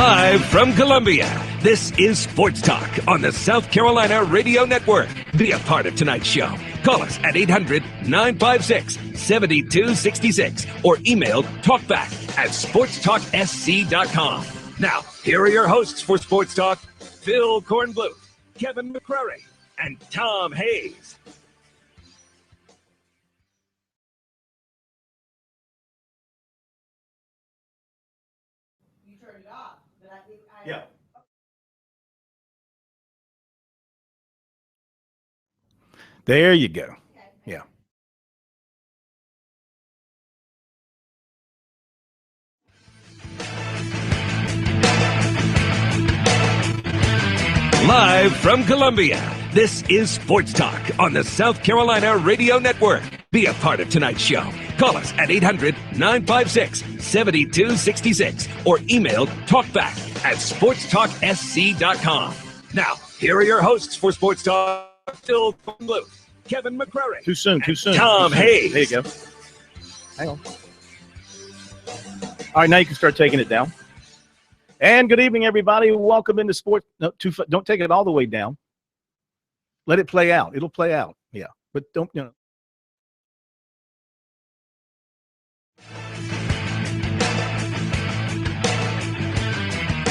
Live from Columbia, this is Sports Talk on the South Carolina Radio Network. Be a part of tonight's show. Call us at 800-956-7266 or email talkback@sportstalksc.com. Now, here are your hosts for Sports Talk, Phil Kornbluth, Kevin McCrary, and Tom Hayes. You turned it off, but I Yeah. There you go. Yeah. Live from Columbia, this is Sports Talk on the South Carolina Radio Network. Be a part of tonight's show. Call us at 800-956-7266 or email talkback@sportstalksc.com. Now, here are your hosts for Sports Talk, Phil Kornbluth, Kevin McCrary. Too soon. Tom Hayes. There you go. Hang on. All right, now you can start taking it down. And good evening, everybody. Welcome into Sports. No, don't take it all the way down. Let it play out. It'll play out. Yeah, but don't,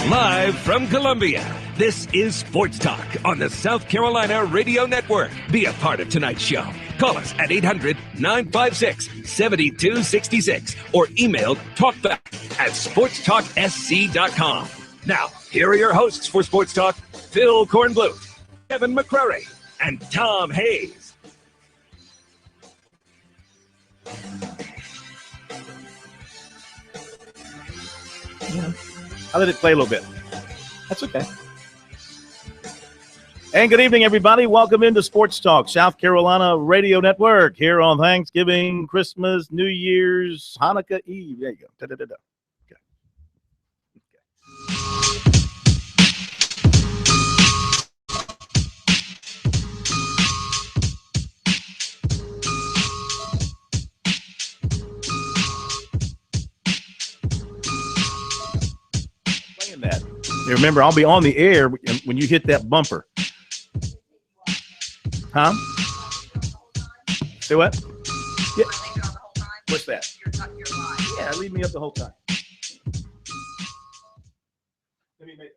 Live from Columbia, this is Sports Talk on the South Carolina Radio Network. Be a part of tonight's show. Call us at 800-956-7266 or email talkback@sportstalksc.com. Now, here are your hosts for Sports Talk, Phil Kornbluth, Kevin McCrary, and Tom Hayes. I let it play a little bit. That's okay. And good evening, everybody. Welcome into Sports Talk, South Carolina Radio Network, here on Thanksgiving, Christmas, New Year's, Hanukkah Eve. There you go. Da-da-da-da. Okay. Playing that. Now remember, I'll be on the air when you hit that bumper. Huh? Say what? Yeah. What's that? Yeah, leave me up the whole time. Let me make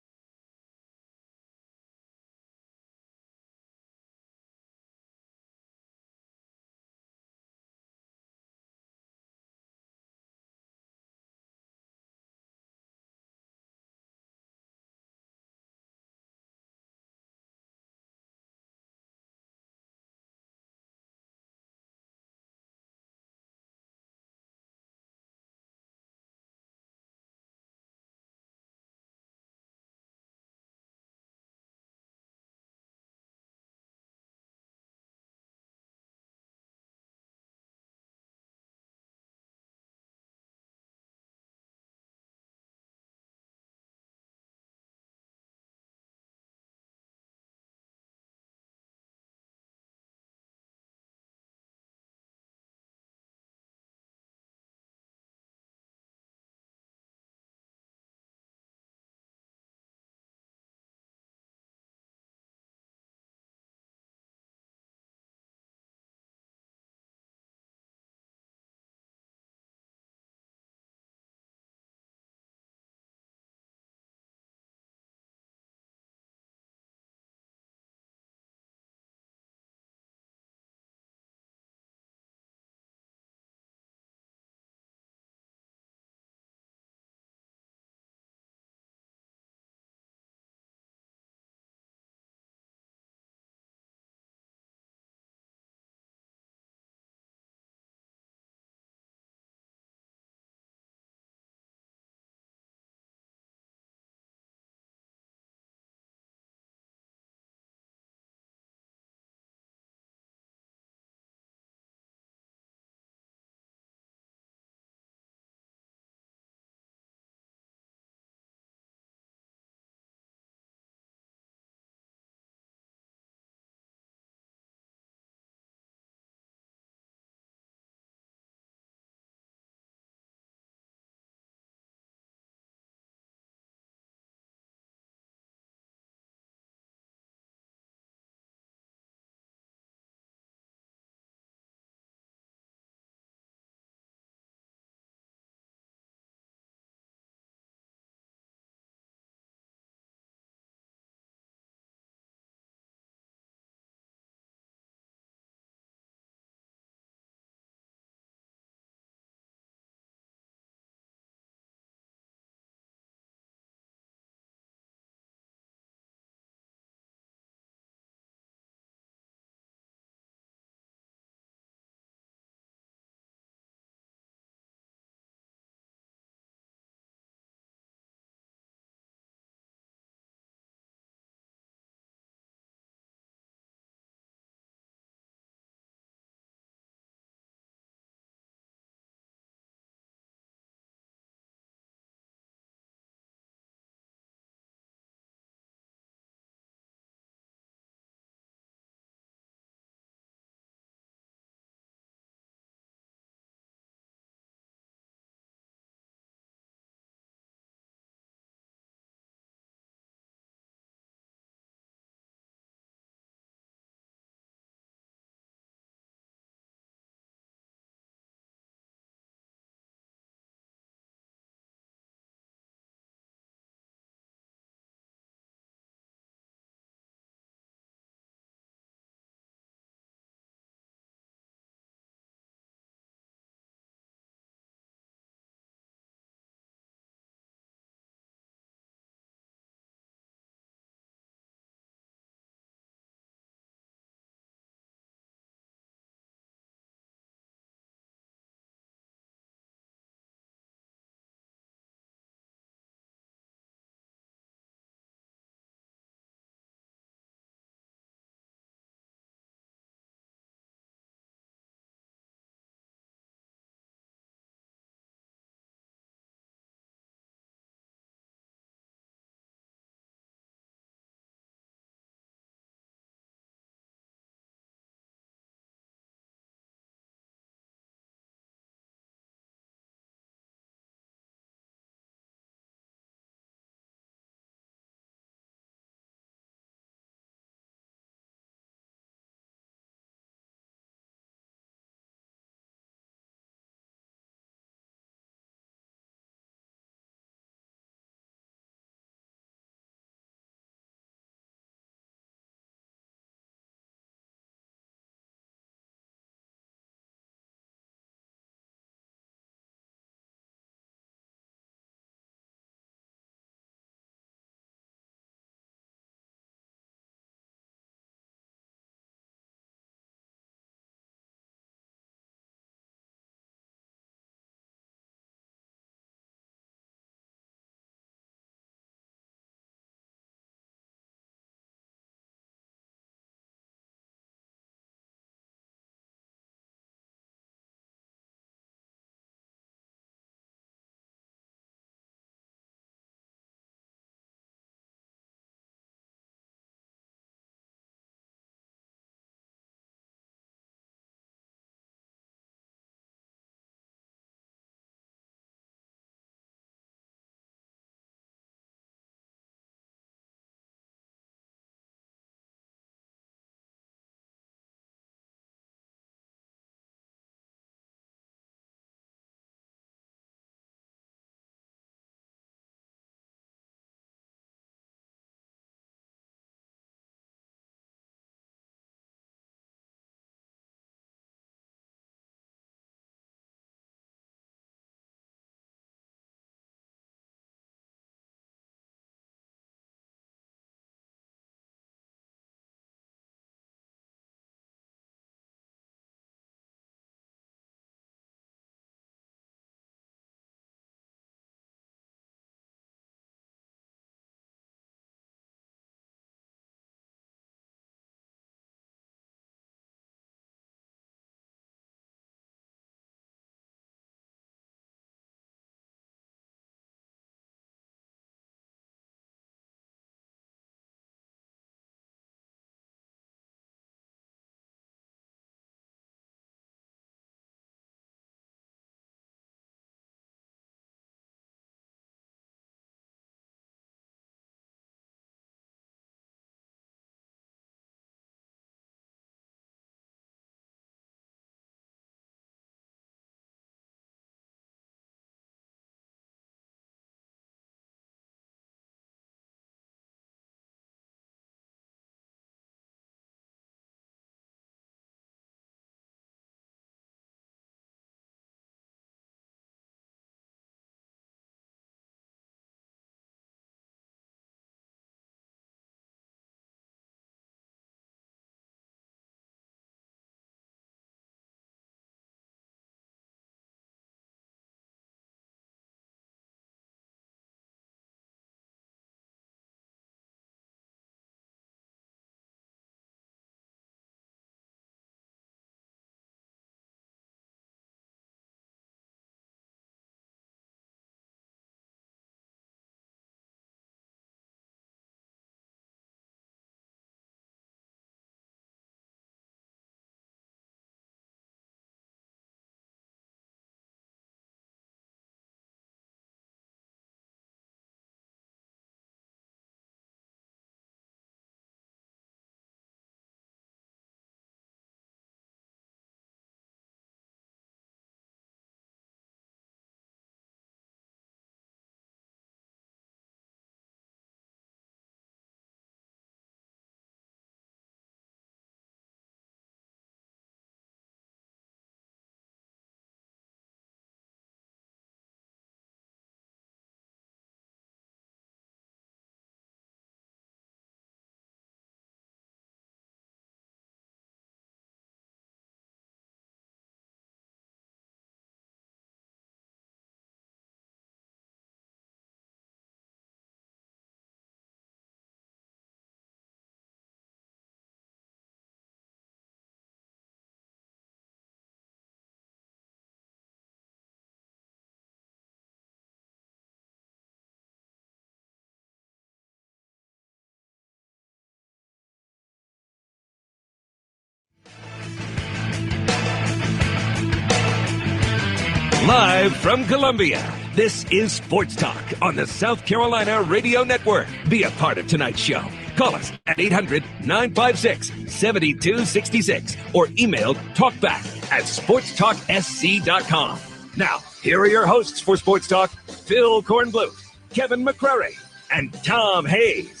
Live from Columbia, this is Sports Talk on the South Carolina Radio Network. Be a part of tonight's show. Call us at 800-956-7266 or email talkback@sportstalksc.com. Now, here are your hosts for Sports Talk, Phil Kornbluth, Kevin McCrary, and Tom Hayes.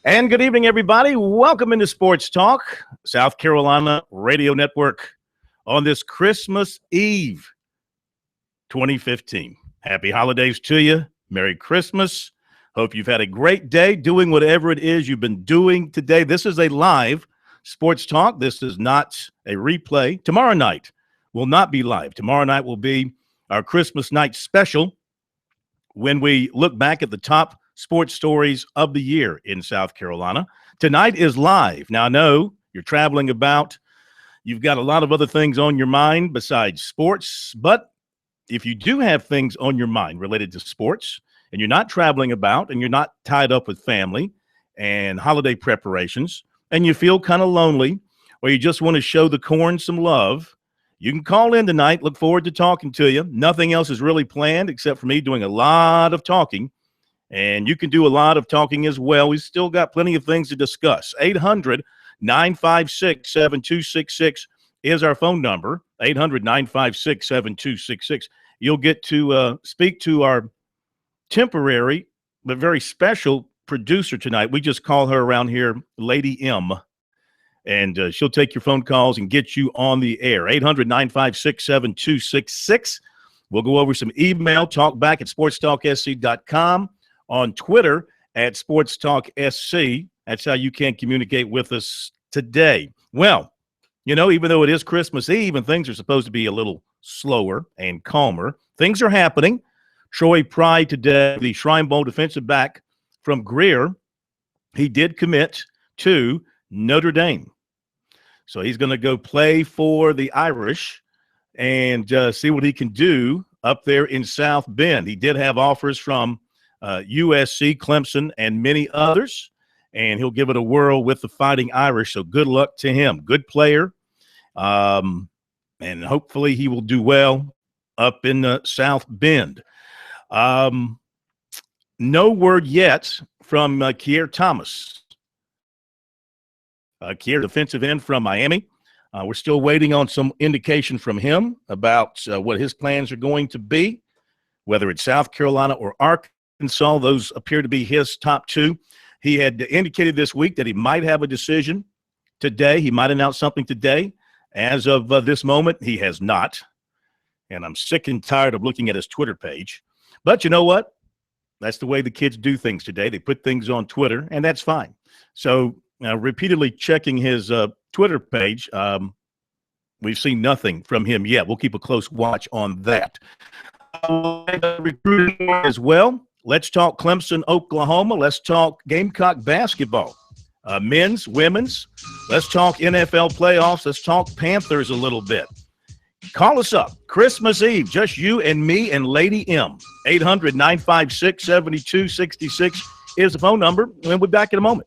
And good evening, everybody. Welcome into Sports Talk, South Carolina Radio Network, on this Christmas Eve 2015. Happy holidays to you. Merry Christmas. Hope you've had a great day doing whatever it is you've been doing today. This is a live Sports Talk. This is not a replay. Tomorrow night will not be live. Tomorrow night will be our Christmas night special when we look back at the top sports stories of the year in South Carolina. Tonight is live. Now, I know you're traveling about. You've got a lot of other things on your mind besides sports, but if you do have things on your mind related to sports and you're not traveling about and you're not tied up with family and holiday preparations and you feel kind of lonely or you just want to show the corn some love, you can call in tonight. Look forward to talking to you. Nothing else is really planned except for me doing a lot of talking. And you can do a lot of talking as well. We've still got plenty of things to discuss. 800-956-7266 is our phone number. 800-956-7266. You'll get to speak to our temporary but very special producer tonight. We just call her around here Lady M. And she'll take your phone calls and get you on the air. 800-956-7266. We'll go over some email, talk back at sportstalksc.com. On Twitter at SportsTalkSC. That's how you can communicate with us today. Well, you know, even though it is Christmas Eve and things are supposed to be a little slower and calmer, things are happening. Troy Pride today, the Shrine Bowl defensive back from Greer, he did commit to Notre Dame. So he's going to go play for the Irish and see what he can do up there in South Bend. He did have offers from USC, Clemson, and many others, and he'll give it a whirl with the Fighting Irish, so good luck to him. Good player, and hopefully he will do well up in South Bend. No word yet from Kier Thomas. Kier, defensive end from Miami. We're still waiting on some indication from him about what his plans are going to be, whether it's South Carolina or Arkansas. Those appear to be his top two. He had indicated this week that he might have a decision today. He might announce something today. As of this moment, he has not. And I'm sick and tired of looking at his Twitter page. But you know what? That's the way the kids do things today. They put things on Twitter, and that's fine. So repeatedly checking his Twitter page, we've seen nothing from him yet. We'll keep a close watch on that. Recruiting as well. Let's talk Clemson, Oklahoma. Let's talk Gamecock basketball, men's, women's. Let's talk NFL playoffs. Let's talk Panthers a little bit. Call us up. Christmas Eve, just you and me and Lady M. 800-956-7266 is the phone number. We'll be back in a moment.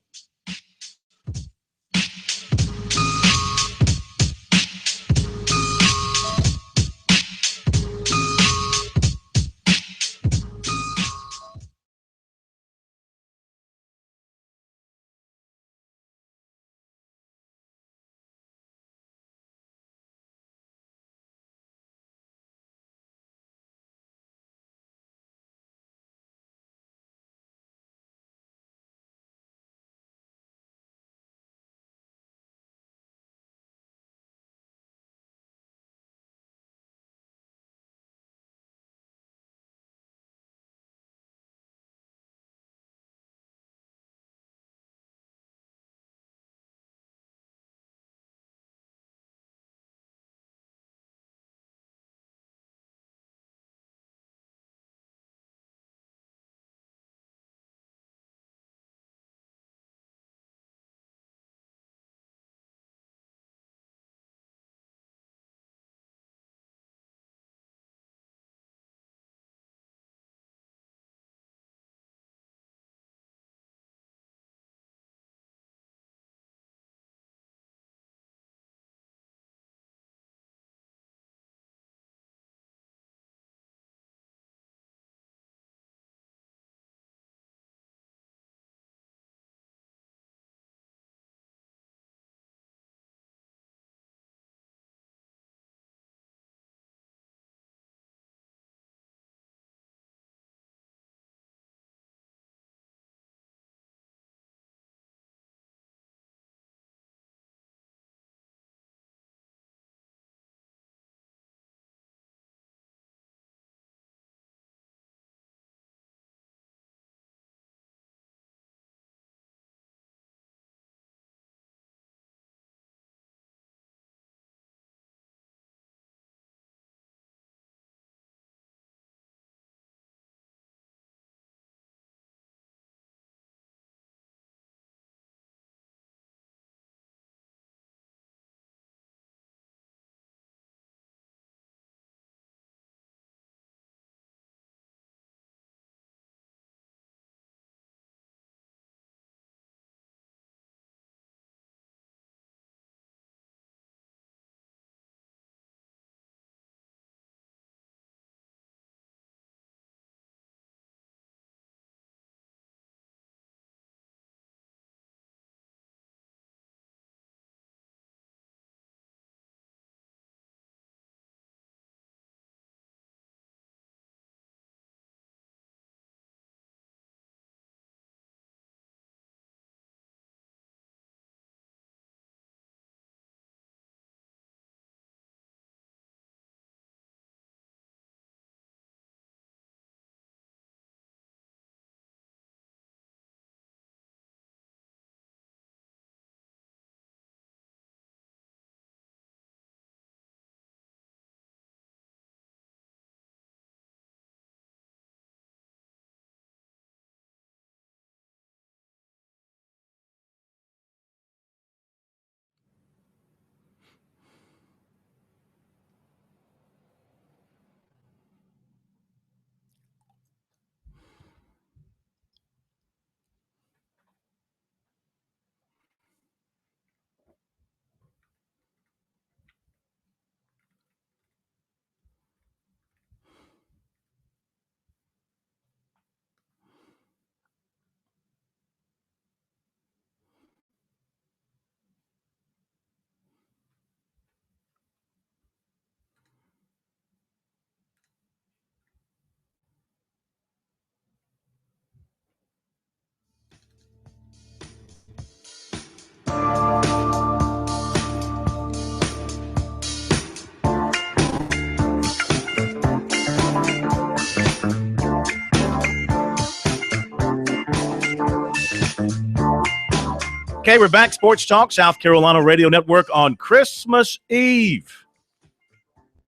Okay, we're back. Sports Talk, South Carolina Radio Network on Christmas Eve.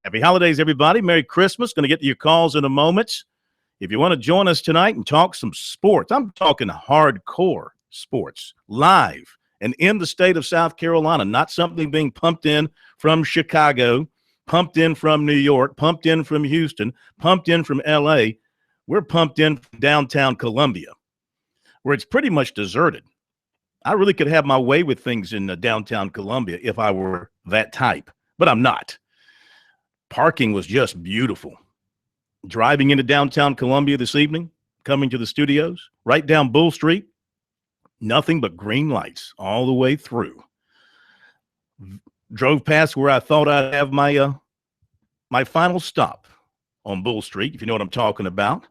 Happy holidays, everybody. Merry Christmas. Going to get to your calls in a moment. If you want to join us tonight and talk some sports, I'm talking hardcore sports, live and in the state of South Carolina, not something being pumped in from Chicago, pumped in from New York, pumped in from Houston, pumped in from L.A. We're pumped in from downtown Columbia, where it's pretty much deserted. I really could have my way with things in downtown Columbia if I were that type, but I'm not. Parking was just beautiful. Driving into downtown Columbia this evening, coming to the studios, right down Bull Street, nothing but green lights all the way through. Drove past where I thought I'd have my my final stop on Bull Street, if you know what I'm talking about.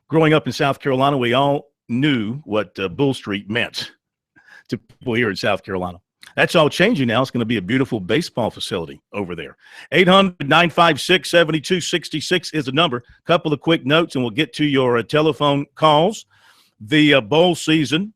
Growing up in South Carolina, we all knew what Bull Street meant to people here in South Carolina. That's all changing now. It's going to be a beautiful baseball facility over there. 800-956-7266 is the number. Couple of quick notes, and we'll get to your telephone calls. The bowl season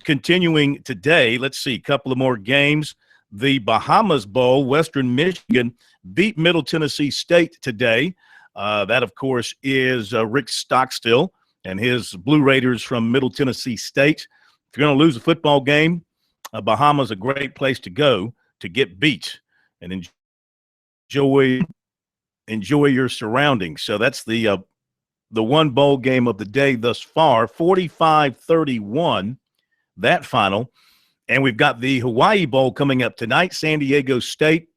continuing today. Let's see, a couple of more games. The Bahamas Bowl, Western Michigan beat Middle Tennessee State today. That, of course, is Rick Stockstill and his Blue Raiders from Middle Tennessee State. If you're going to lose a football game, Bahamas a great place to go to get beat and enjoy your surroundings. So that's the one bowl game of the day thus far, 45-31, that final. And we've got the Hawaii Bowl coming up tonight, San Diego State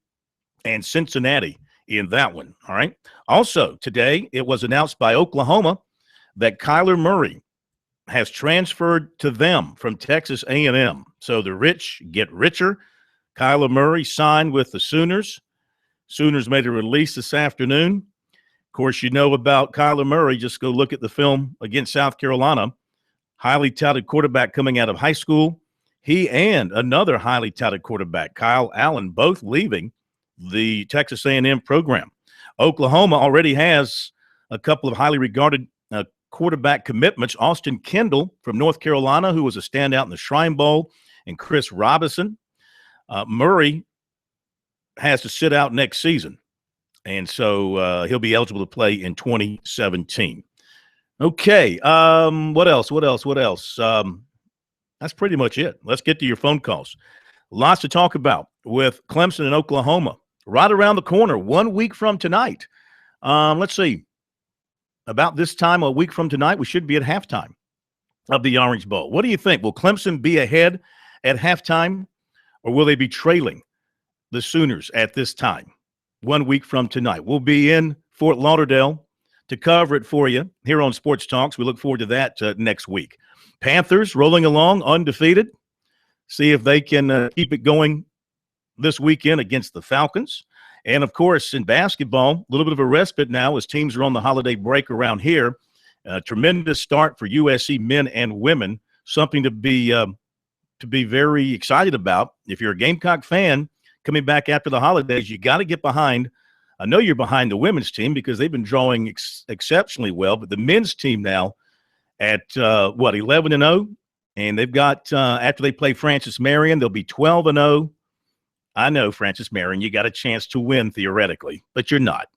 and Cincinnati in that one, all right? Also, today it was announced by Oklahoma that Kyler Murray has transferred to them from Texas A&M. So the rich get richer. Kyler Murray signed with the Sooners. Sooners made a release this afternoon. Of course, you know about Kyler Murray. Just go look at the film against South Carolina. Highly touted quarterback coming out of high school. He and another highly touted quarterback, Kyle Allen, both leaving the Texas A&M program. Oklahoma already has a couple of highly regarded quarterback commitments. Austin Kendall from North Carolina, who was a standout in the Shrine Bowl, and Chris Robinson. Murray has to sit out next season, and so he'll be eligible to play in 2017. Okay, what else? That's pretty much it. Let's get to your phone calls. Lots to talk about with Clemson and Oklahoma. Right around the corner, 1 week from tonight. Let's see. About this time, a week from tonight, we should be at halftime of the Orange Bowl. What do you think? Will Clemson be ahead at halftime, or will they be trailing the Sooners at this time? 1 week from tonight. We'll be in Fort Lauderdale to cover it for you here on Sports Talks. We look forward to that next week. Panthers rolling along undefeated. See if they can keep it going this weekend against the Falcons. And, of course, in basketball, a little bit of a respite now as teams are on the holiday break around here. Tremendous start for USC men and women, something to be very excited about. If you're a Gamecock fan coming back after the holidays, you got to get behind. I know you're behind the women's team because they've been drawing exceptionally well, but the men's team now at, 11-0? And they've got, after they play Francis Marion, they'll be 12-0. I know, Francis Marion, you got a chance to win theoretically, but you're not.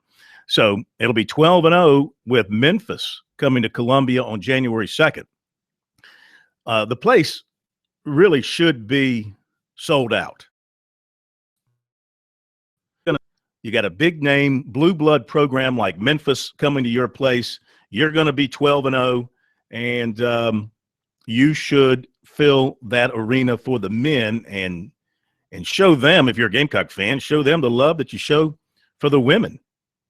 So it'll be 12-0 with Memphis coming to Columbia on January 2nd. The place really should be sold out. You got a big name, blue blood program like Memphis coming to your place. You're going to be 12-0, and you should fill that arena for the men and show them, if you're a Gamecock fan, show them the love that you show for the women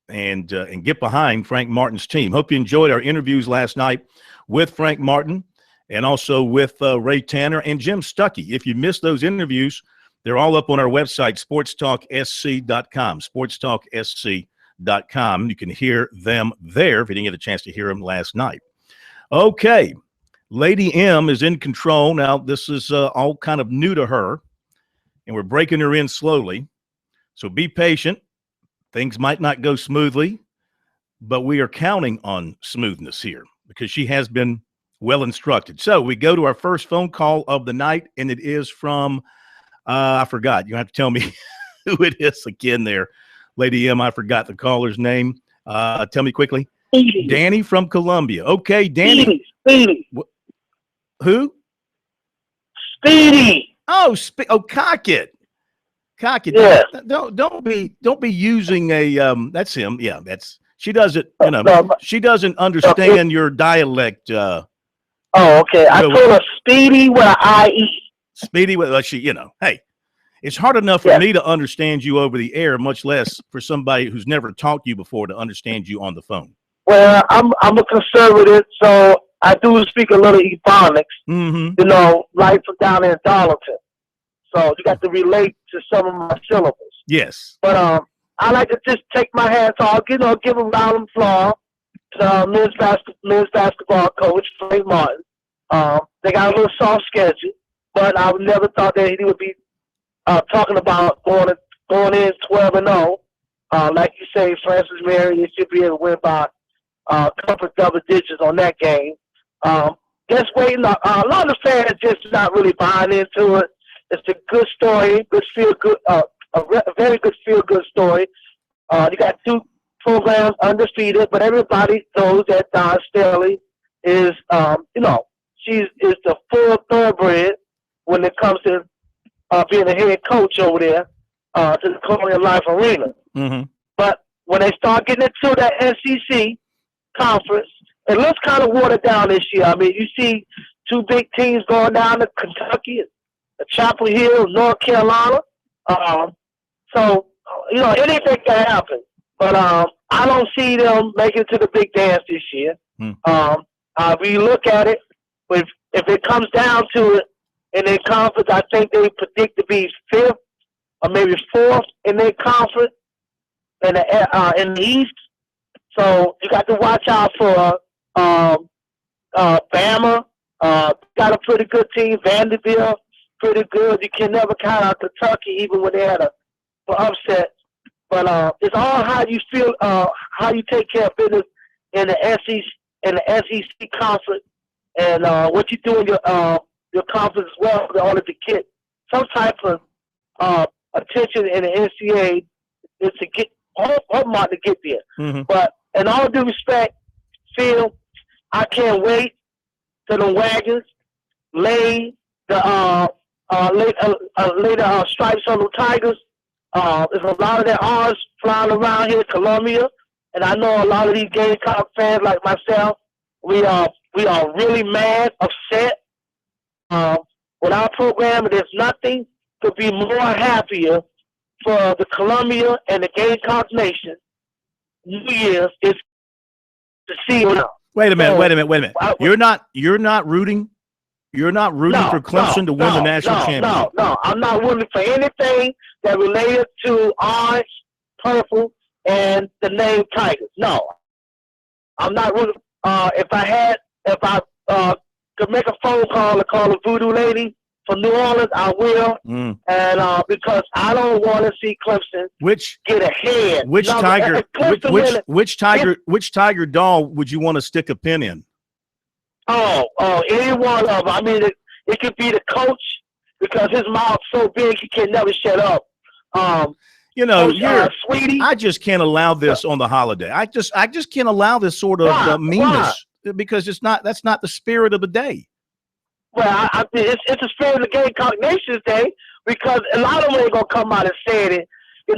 and get behind Frank Martin's team. Hope you enjoyed our interviews last night with Frank Martin and also with Ray Tanner and Jim Stuckey. If you missed those interviews, they're all up on our website, sportstalksc.com, sportstalksc.com. You can hear them there if you didn't get a chance to hear them last night. Okay, Lady M is in control. Now, this is all kind of new to her, and we're breaking her in slowly. So be patient. Things might not go smoothly, but we are counting on smoothness here because she has been Well instructed. So we go to our first phone call of the night, and it is from I forgot. You have to tell me who it is again there. Lady M, I forgot the caller's name. Tell me quickly. Speedy. Danny from Columbia. Okay, Danny. Speedy. Who? Speedy. Oh, Cockett. Cockett. Yeah. Don't be using a that's him. Yeah, she doesn't, she doesn't understand your dialect. Oh, okay. I told her Speedy with an I-E. Speedy with hey, it's hard enough for me to understand you over the air, much less for somebody who's never talked to you before to understand you on the phone. Well, I'm a conservative, so I do speak a little Ebonics. Mm-hmm. Like from down in Darlington. So you got to relate to some of my syllables. Yes. But I like to just take my hats off, give a round of applause to men's basketball coach Frank Martin. They got a little soft schedule, but I never thought that he would be talking about going in 12-0. Like you say, Francis Mary, they should be able to win by a couple of double digits on that game. Just waiting. A lot of fans just not really buying into it. It's a good story, a very good feel-good story. You got two programs undefeated, but everybody knows that Don Staley is, she is the full thoroughbred when it comes to being a head coach over there to the Colonial Life Arena. Mm-hmm. But when they start getting into that SEC conference, it looks kind of watered down this year. I mean, you see two big teams going down to Kentucky, Chapel Hill, North Carolina. So, anything can happen. But I don't see them making it to the big dance this year. We look at it, if it comes down to it, in their conference, I think they predict to be 5th or maybe 4th in their conference in the East. So you got to watch out for Bama. Got a pretty good team. Vanderbilt, pretty good. You can never count out Kentucky, even when they had a upset. But it's all how you feel, how you take care of business in the SEC conference, and what you do in your conference as well in order to get some type of attention in the NCAA is to get hard to get there. Mm-hmm. But in all due respect, Phil, I can't wait till the wagons lay the stripes on the Tigers. There's a lot of their arms flying around here in Columbia, and I know a lot of these Gamecock fans like myself. We are really mad, upset. With our program, there's nothing could be more happier for the Columbia and the Gamecock Nation. New Year's is to see it. Wait a minute. You're not rooting for Clemson to win the national championship. No. I'm not rooting for anything that related to orange, purple, and the name Tigers. No, I'm not rooting. If I could make a phone call and call a voodoo lady from New Orleans, I will. And because I don't want to see Clemson get ahead. Which Tiger doll would you want to stick a pin in? Oh, any one of them. I mean, it could be the coach because his mouth's so big he can never shut up. Sweetie. I just can't allow this on the holiday. I just can't allow this sort of meanness because that's not the spirit of the day. Well, it's the spirit of the Gamecock Nation's Day because a lot of them ain't gonna come out and say it. They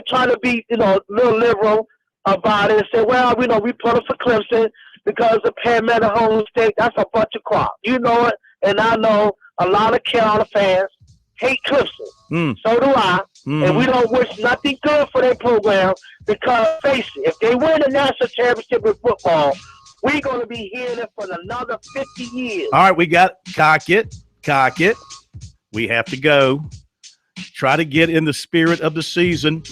try to be a little liberal about it and say, well, we put it for Clemson because the Palmetto home state. That's a bunch of crap. You know it, and I know a lot of Carolina fans hate Clemson. So do I. Mm-hmm. And we don't wish nothing good for their program because, face it, if they win the national championship in football, we're going to be hearing it for another 50 years. All right, we got cock it. We have to go. Try to get in the spirit of the season.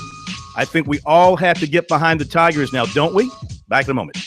I think we all have to get behind the Tigers now, don't we? Back in a moment.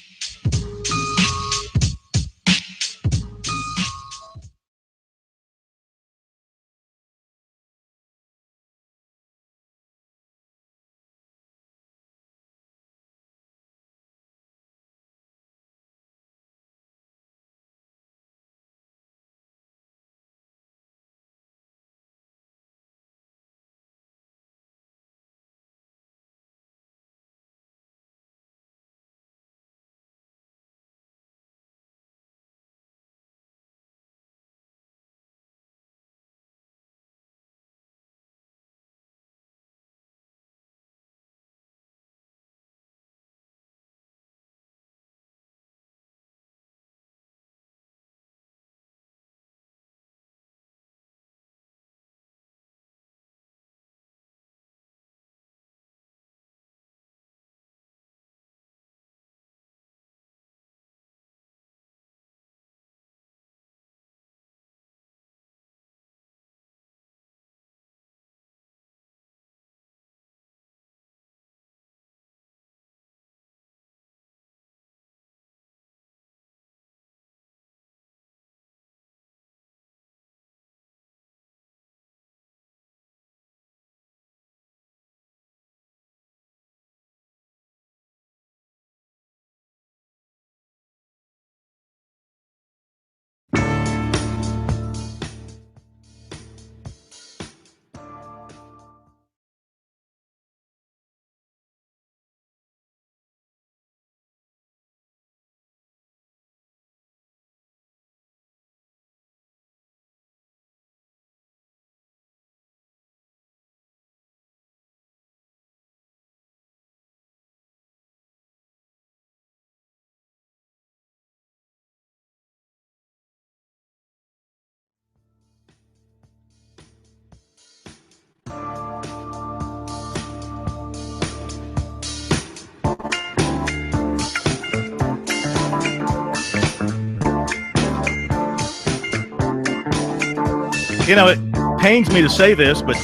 You know, it pains me to say this, but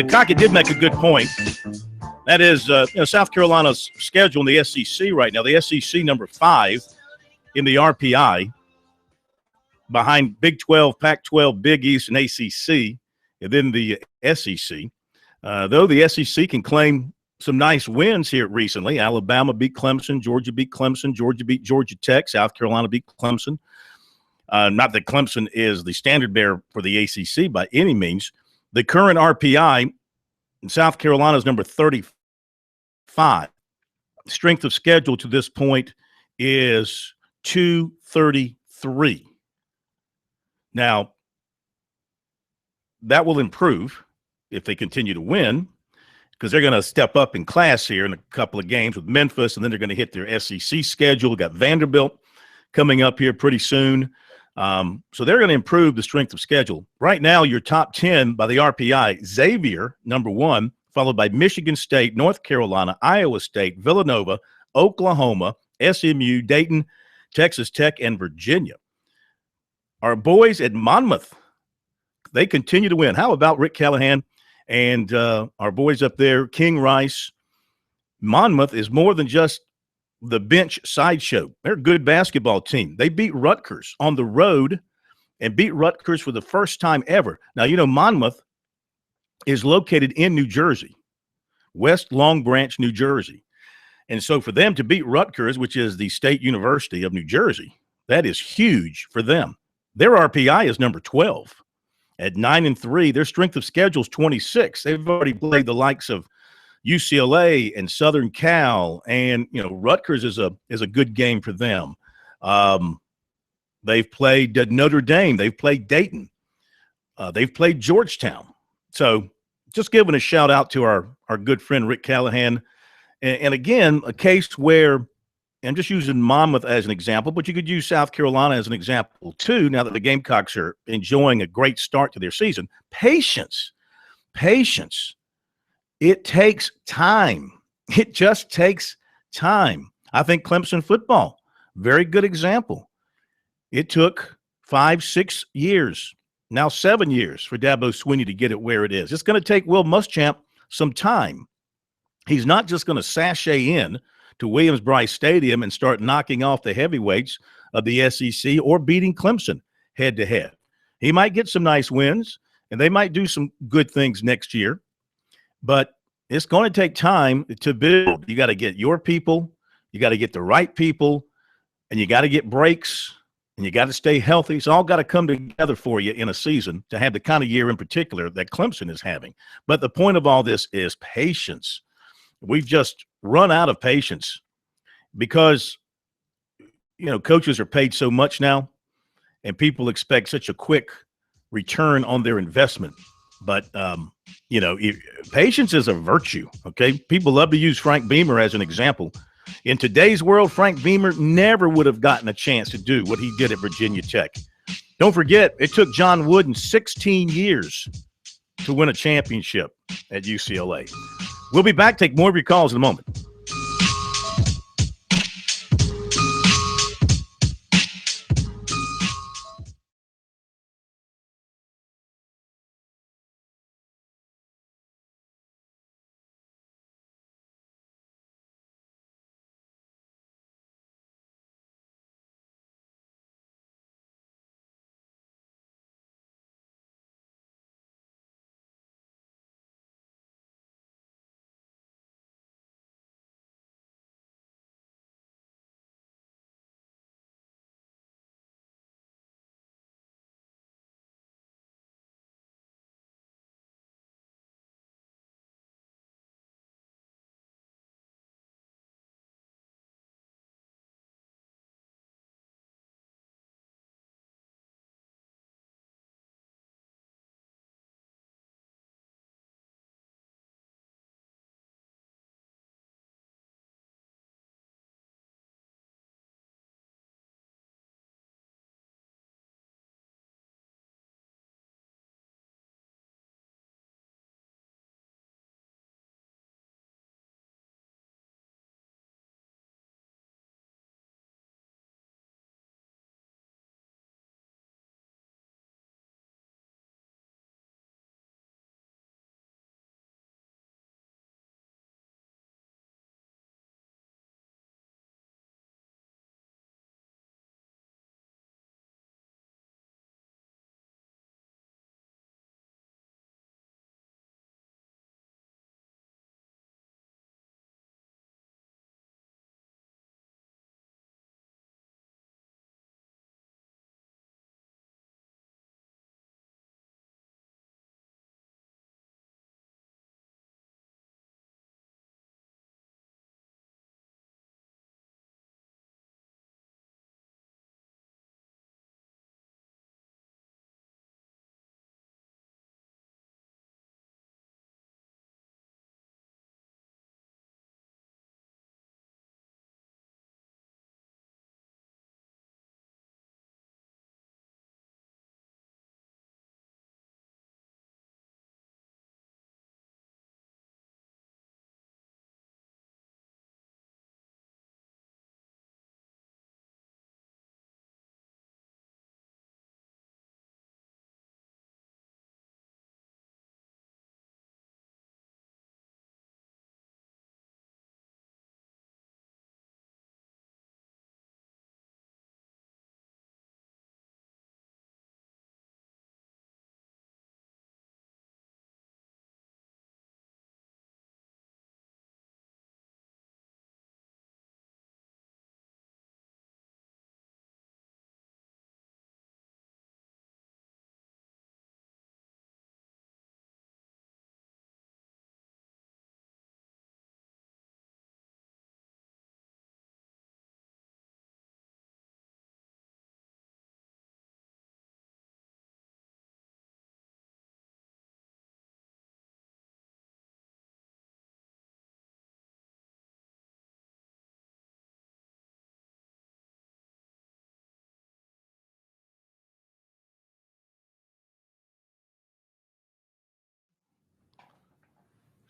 Kaka did make a good point. That is, South Carolina's schedule in the SEC right now. The SEC number 5 in the RPI, behind Big 12, Pac-12, Big East, and ACC, and then the SEC. Though the SEC can claim some nice wins here recently. Alabama beat Clemson, Georgia beat Clemson, Georgia beat Georgia Tech, South Carolina beat Clemson. Not that Clemson is the standard bearer for the ACC by any means. The current RPI in South Carolina is number 35. Strength of schedule to this point is 233. Now, that will improve if they continue to win, because they're going to step up in class here in a couple of games with Memphis, and then they're going to hit their SEC schedule. Got Vanderbilt coming up here pretty soon. So they're going to improve the strength of schedule. Right now, your top 10 by the RPI, Xavier, number 1, followed by Michigan State, North Carolina, Iowa State, Villanova, Oklahoma, SMU, Dayton, Texas Tech, and Virginia. Our boys at Monmouth, they continue to win. How about Rick Callahan and our boys up there, King Rice? Monmouth is more than just the bench sideshow. They're a good basketball team. They beat Rutgers on the road and beat Rutgers for the first time ever. Now, Monmouth is located in New Jersey, West Long Branch, New Jersey. And so for them to beat Rutgers, which is the State University of New Jersey, that is huge for them. Their RPI is number 12 at 9-3. Their strength of schedule is 26. They've already played the likes of UCLA and Southern Cal, and Rutgers is a good game for them. They've played Notre Dame. They've played Dayton. They've played Georgetown. So just giving a shout out to our good friend Rick Callahan. And again, a case where I'm just using Monmouth as an example, but you could use South Carolina as an example too, now that the Gamecocks are enjoying a great start to their season. Patience. It takes time. It just takes time. I think Clemson football, very good example. It took 5-6 years, now 7 years for Dabo Swinney to get it where it is. It's going to take Will Muschamp some time. He's not just going to sashay in to Williams-Brice Stadium and start knocking off the heavyweights of the SEC or beating Clemson head-to-head. He might get some nice wins, and they might do some good things next year, but it's going to take time to build. You got to get your people, you got to get the right people, and you got to get breaks, and you got to stay healthy. It's all got to come together for you in a season to have the kind of year in particular that Clemson is having. But the point of all this is patience. We've just run out of patience because, coaches are paid so much now and people expect such a quick return on their investment. But, patience is a virtue, okay? People love to use Frank Beamer as an example. In today's world, Frank Beamer never would have gotten a chance to do what he did at Virginia Tech. Don't forget, it took John Wooden 16 years to win a championship at UCLA. We'll be back. Take more of your calls in a moment.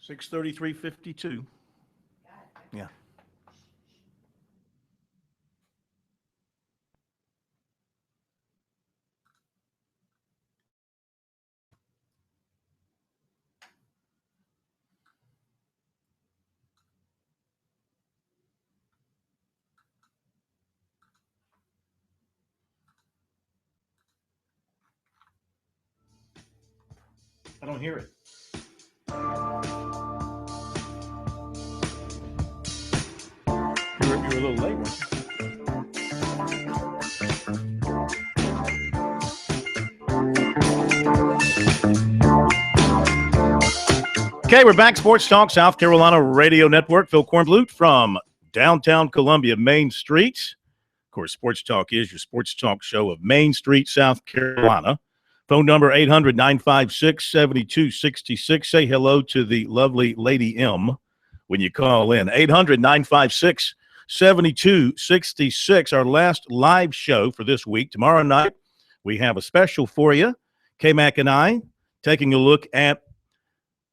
6:33:52. Yeah. I don't hear it. You're a little late, weren't you? Okay, we're back. Sports Talk, South Carolina Radio Network. Phil Kornblut from downtown Columbia, Main Street. Of course, Sports Talk is your sports talk show of Main Street, South Carolina. Phone number 800-956-7266. Say hello to the lovely Lady M when you call in. 800-956-7266. Our last live show for this week. Tomorrow night, we have a special for you. K-Mac and I taking a look at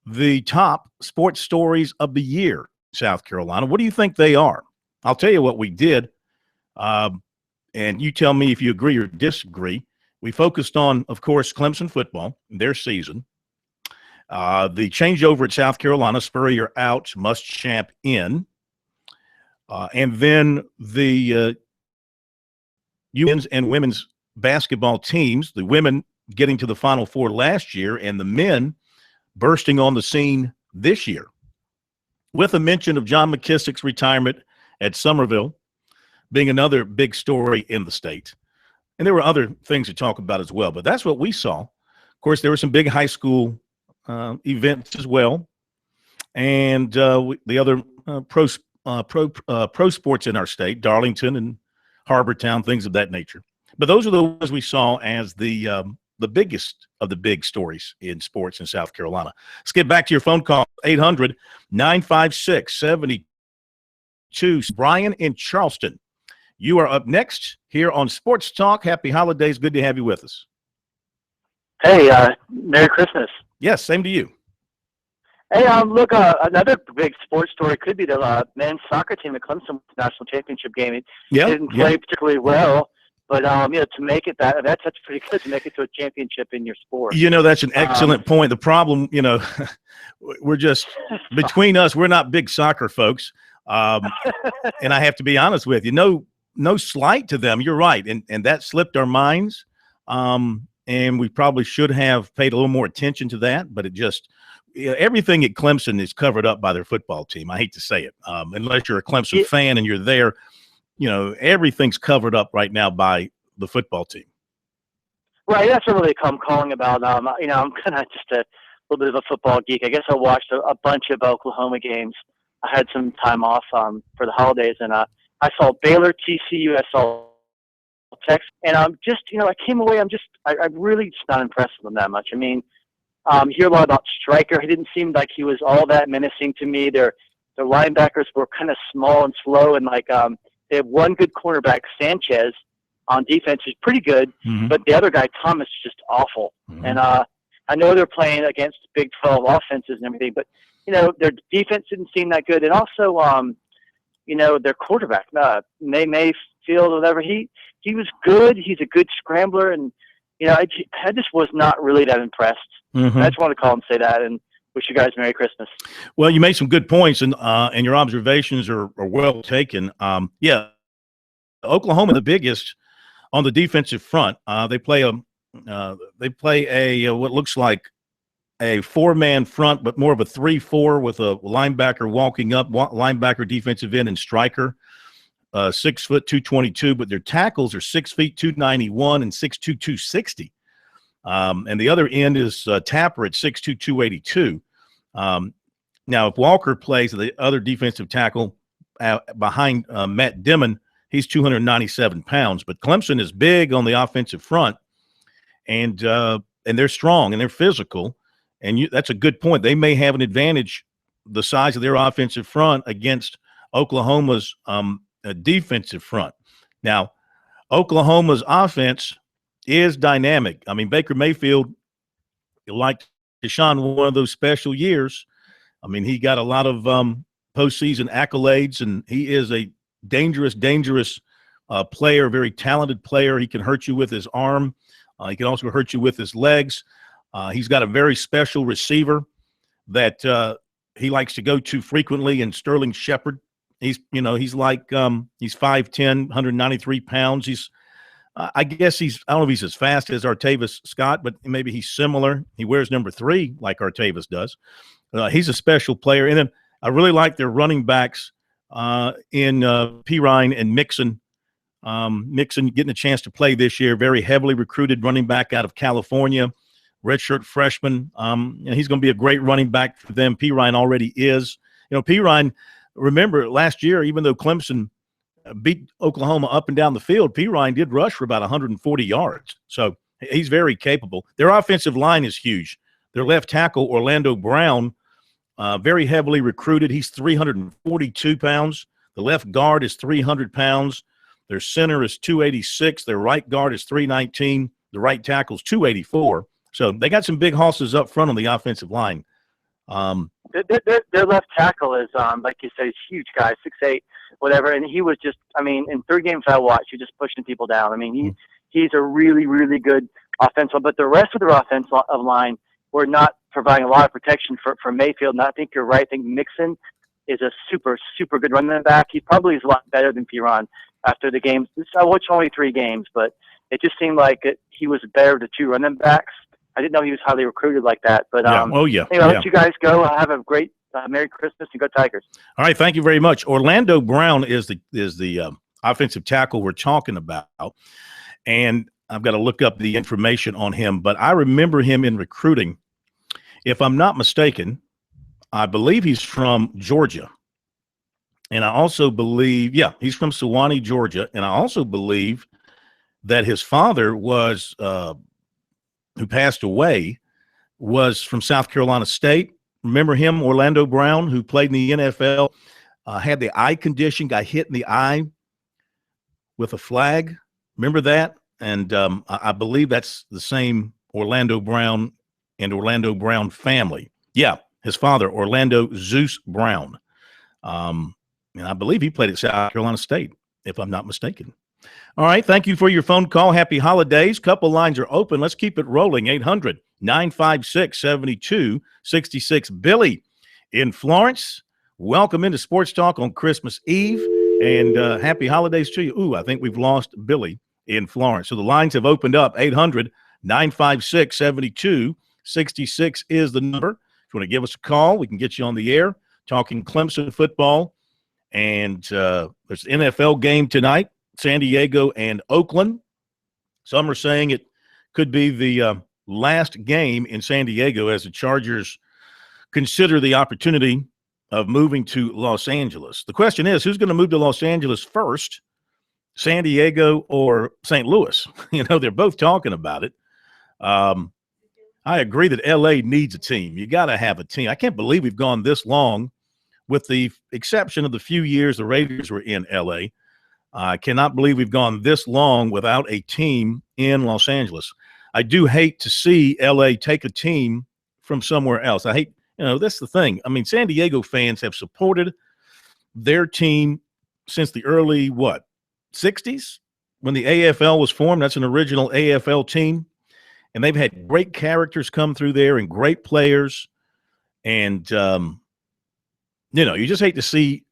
the top sports stories of the year in South Carolina. What do you think they are? I'll tell you what we did, and you tell me if you agree or disagree. We focused on, of course, Clemson football, their season. The changeover at South Carolina, Spurrier out, Muschamp in. And then the men's and women's basketball teams, the women getting to the Final Four last year and the men bursting on the scene this year. With a mention of John McKissick's retirement at Somerville being another big story in the state. And there were other things to talk about as well, but that's what we saw. Of course, there were some big high school events as well, and the other pro sports in our state, Darlington and Harbortown, things of that nature. But those are the ones we saw as the biggest of the big stories in sports in South Carolina. Let's get back to your phone call, 800-956-72. Brian in Charleston. You are up next here on Sports Talk. Happy holidays. Good to have you with us. Hey, Merry Christmas. Yes, same to you. Hey, look, another big sports story could be the men's soccer team at Clemson national championship game. It didn't play particularly well, but to make it that's pretty good to make it to a championship in your sport. That's an excellent point. The problem, we're just between us. We're not big soccer folks, and I have to be honest with you. No slight to them. You're right, and that slipped our minds. And we probably should have paid a little more attention to that, but it just everything at Clemson is covered up by their football team. I hate to say it, unless you're a Clemson fan and you're there. Everything's covered up right now by the football team. Right, that's what really I'm calling about. I'm kind of just a little bit of a football geek. I guess I watched a bunch of Oklahoma games. I had some time off for the holidays, and I saw Baylor, TCU. I saw Texas, and I came away. I'm really just not impressed with them that much. I mean, you hear a lot about Stryker. He didn't seem like he was all that menacing to me. Their linebackers were kind of small and slow, and they have one good cornerback, Sanchez, on defense, who's pretty good, but the other guy, Thomas, is just awful. And I know they're playing against Big 12 offenses and everything, but their defense didn't seem that good, and also their quarterback, Mayfield, whatever, he was good. He's a good scrambler, and I just was not really that impressed. I just want to call and say that, and wish you guys Merry Christmas. Well, you made some good points, and your observations are well taken. Oklahoma, the biggest on the defensive front. They play a what looks like a four-man front, but more of a 3-4 with a linebacker walking up, linebacker, defensive end, and striker. 6 foot 222, but their tackles are 6 feet 291 and 6'2", 260. And the other end is Tapper at 6'2", 282. Now, if Walker plays the other defensive tackle behind Matt Dimon, he's 297 pounds. But Clemson is big on the offensive front, and they're strong and they're physical. And that's a good point. They may have an advantage, the size of their offensive front, against Oklahoma's defensive front. Now, Oklahoma's offense is dynamic. I mean, Baker Mayfield, like Deshaun, one of those special years, I mean, he got a lot of postseason accolades, and he is a dangerous player, very talented player. He can hurt you with his arm. He can also hurt you with his legs. He's got a very special receiver that he likes to go to frequently, in Sterling Shepard. He's like he's 5'10", 193 pounds. I guess I don't know if he's as fast as Artavis Scott, but maybe he's similar. He wears number 3 like Artavis does. He's a special player. And then I really like their running backs in Pirine and Mixon. Mixon getting a chance to play this year, very heavily recruited running back out of California, redshirt freshman. And he's going to be a great running back for them. Pirine already is. Pirine, remember last year, even though Clemson beat Oklahoma up and down the field, Pirine did rush for about 140 yards. So he's very capable. Their offensive line is huge. Their left tackle, Orlando Brown, very heavily recruited. He's 342 pounds. The left guard is 300 pounds. Their center is 286. Their right guard is 319. The right tackle is 284. So they got some big hosses up front on the offensive line. Their left tackle is, like you said, he's huge guy, 6'8", whatever. And he was just, I mean, in 3 games I watched, he's just pushing people down. I mean, he's a really, really good offensive. But the rest of their offensive line were not providing a lot of protection for Mayfield. And I think you're right. I think Mixon is a super, super good running back. He probably is a lot better than Piron after the games. I watched only 3 games, but it just seemed like he was better to 2 running backs. I didn't know he was highly recruited like that. But anyway, I'll let you guys go. Have a great Merry Christmas and go Tigers. All right, thank you very much. Orlando Brown is the offensive tackle we're talking about, and I've got to look up the information on him. But I remember him in recruiting. If I'm not mistaken, I believe he's from Georgia, and I also believe, he's from Sewanee, Georgia, and I also believe that his father was who passed away, was from South Carolina State. Remember him, Orlando Brown, who played in the NFL, had the eye condition, got hit in the eye with a flag. Remember that? And I believe that's the same Orlando Brown and Orlando Brown family. Yeah, his father, Orlando Zeus Brown. And I believe he played at South Carolina State, if I'm not mistaken. All right, thank you for your phone call. Happy holidays. Couple lines are open. Let's keep it rolling. 800-956-7266. Billy in Florence, welcome into Sports Talk on Christmas Eve, and happy holidays to you. I think we've lost Billy in Florence. So the lines have opened up. 800-956-7266 is the number. If you want to give us a call, we can get you on the air talking Clemson football. And there's an NFL game tonight. San Diego and Oakland. Some are saying it could be the last game in San Diego as the Chargers consider the opportunity of moving to Los Angeles. The question is, who's going to move to Los Angeles first, San Diego or St. Louis? They're both talking about it. I agree that L.A. needs a team. You got to have a team. I can't believe we've gone this long, with the exception of the few years the Raiders were in L.A., I cannot believe we've gone this long without a team in Los Angeles. I do hate to see L.A. take a team from somewhere else. I hate, that's the thing. I mean, San Diego fans have supported their team since the early, 60s? When the AFL was formed. That's an original AFL team. And they've had great characters come through there and great players. And, you just hate to see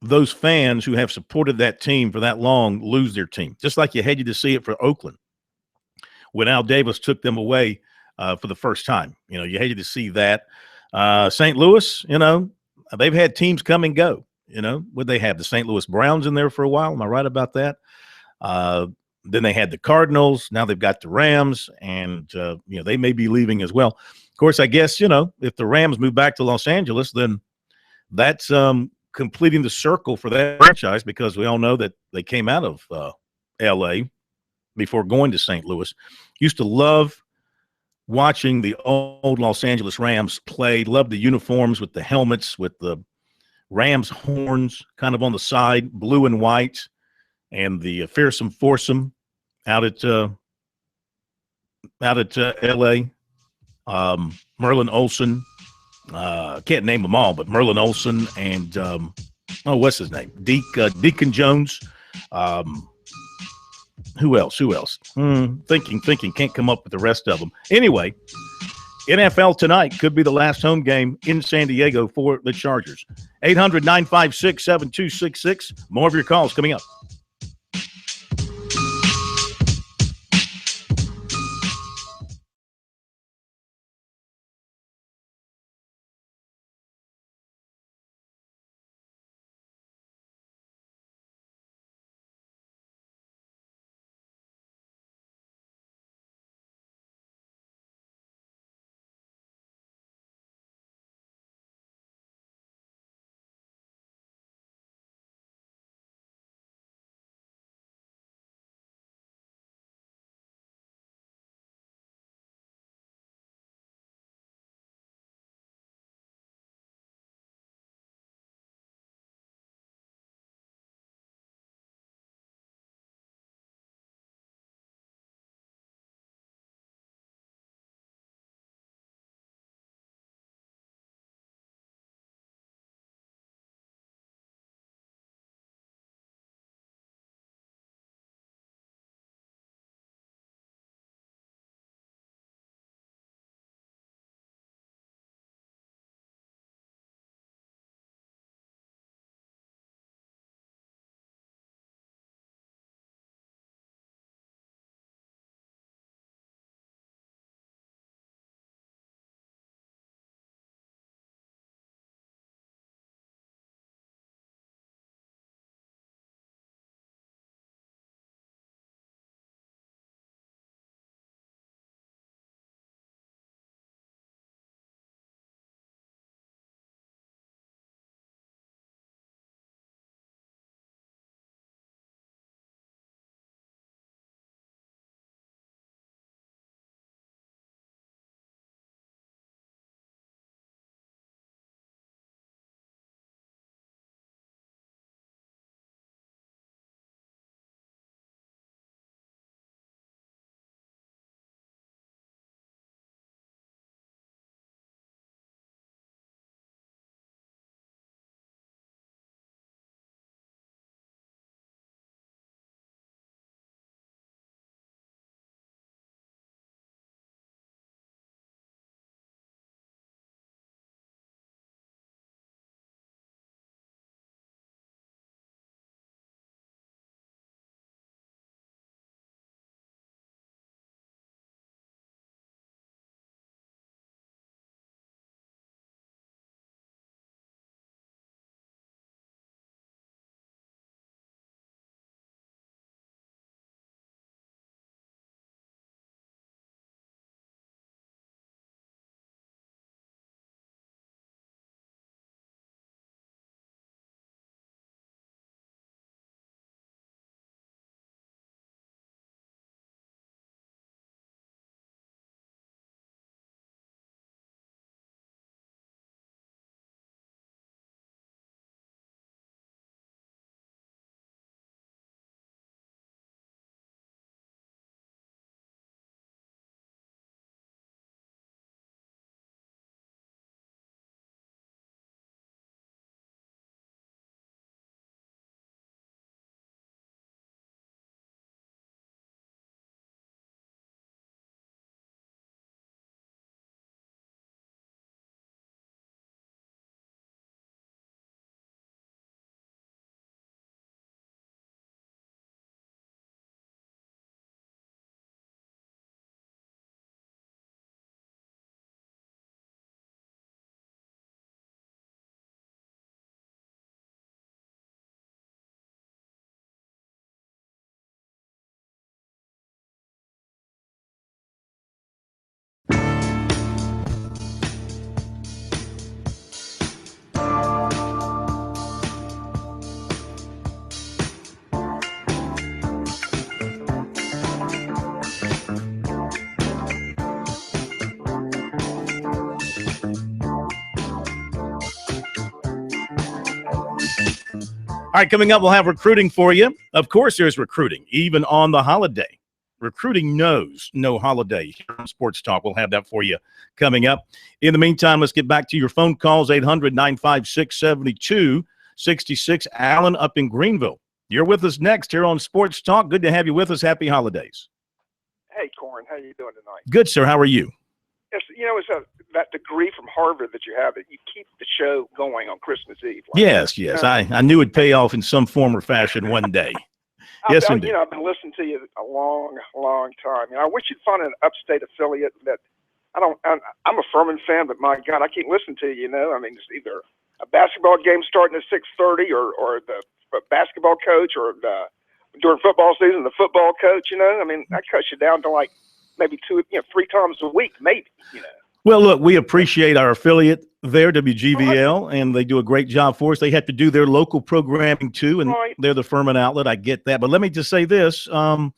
those fans who have supported that team for that long lose their team, just like you hated to see it for Oakland when Al Davis took them away for the first time. You hated to see that. St. Louis, they've had teams come and go. Would they have the St. Louis Browns in there for a while? Am I right about that? Then they had the Cardinals. Now they've got the Rams, and they may be leaving as well. Of course, I guess if the Rams move back to Los Angeles, then that's completing the circle for that franchise, because we all know that they came out of L.A. before going to St. Louis. Used to love watching the old Los Angeles Rams play. Loved the uniforms with the helmets, with the Rams horns kind of on the side, blue and white, and the fearsome foursome out at L.A. Merlin Olsen, Can't name them all, but Merlin Olsen and what's his name? Deacon Jones. Who else? Thinking. Can't come up with the rest of them. Anyway, NFL tonight could be the last home game in San Diego for the Chargers. 800-956-7266. More of your calls coming up. All right, coming up, we'll have recruiting for you. Of course, there's recruiting, even on the holiday. Recruiting Knows No Holiday here on Sports Talk. We'll have that for you coming up. In the meantime, let's get back to your phone calls, 800-956-7266. Alan up in Greenville. You're with us next here on Sports Talk. Good to have you with us. Happy holidays. Hey, Corin, how you doing tonight? Good, sir. How are you? It's, that degree from Harvard that you have, that you keep the show going on Christmas Eve. Yes. I knew it'd pay off in some form or fashion one day. Yes, indeed. I've been listening to you a long, long time. I wish you'd find an upstate affiliate that I'm a Furman fan, but my God, I can't listen to you. It's either a basketball game starting at 6:30, or the basketball coach, or during football season, the football coach. That cuts you down to like maybe 2, 3 times a week, maybe. Well, look, we appreciate our affiliate there, WGVL, and they do a great job for us. They have to do their local programming too, and they're the Furman outlet. I get that. But let me just say this, I'm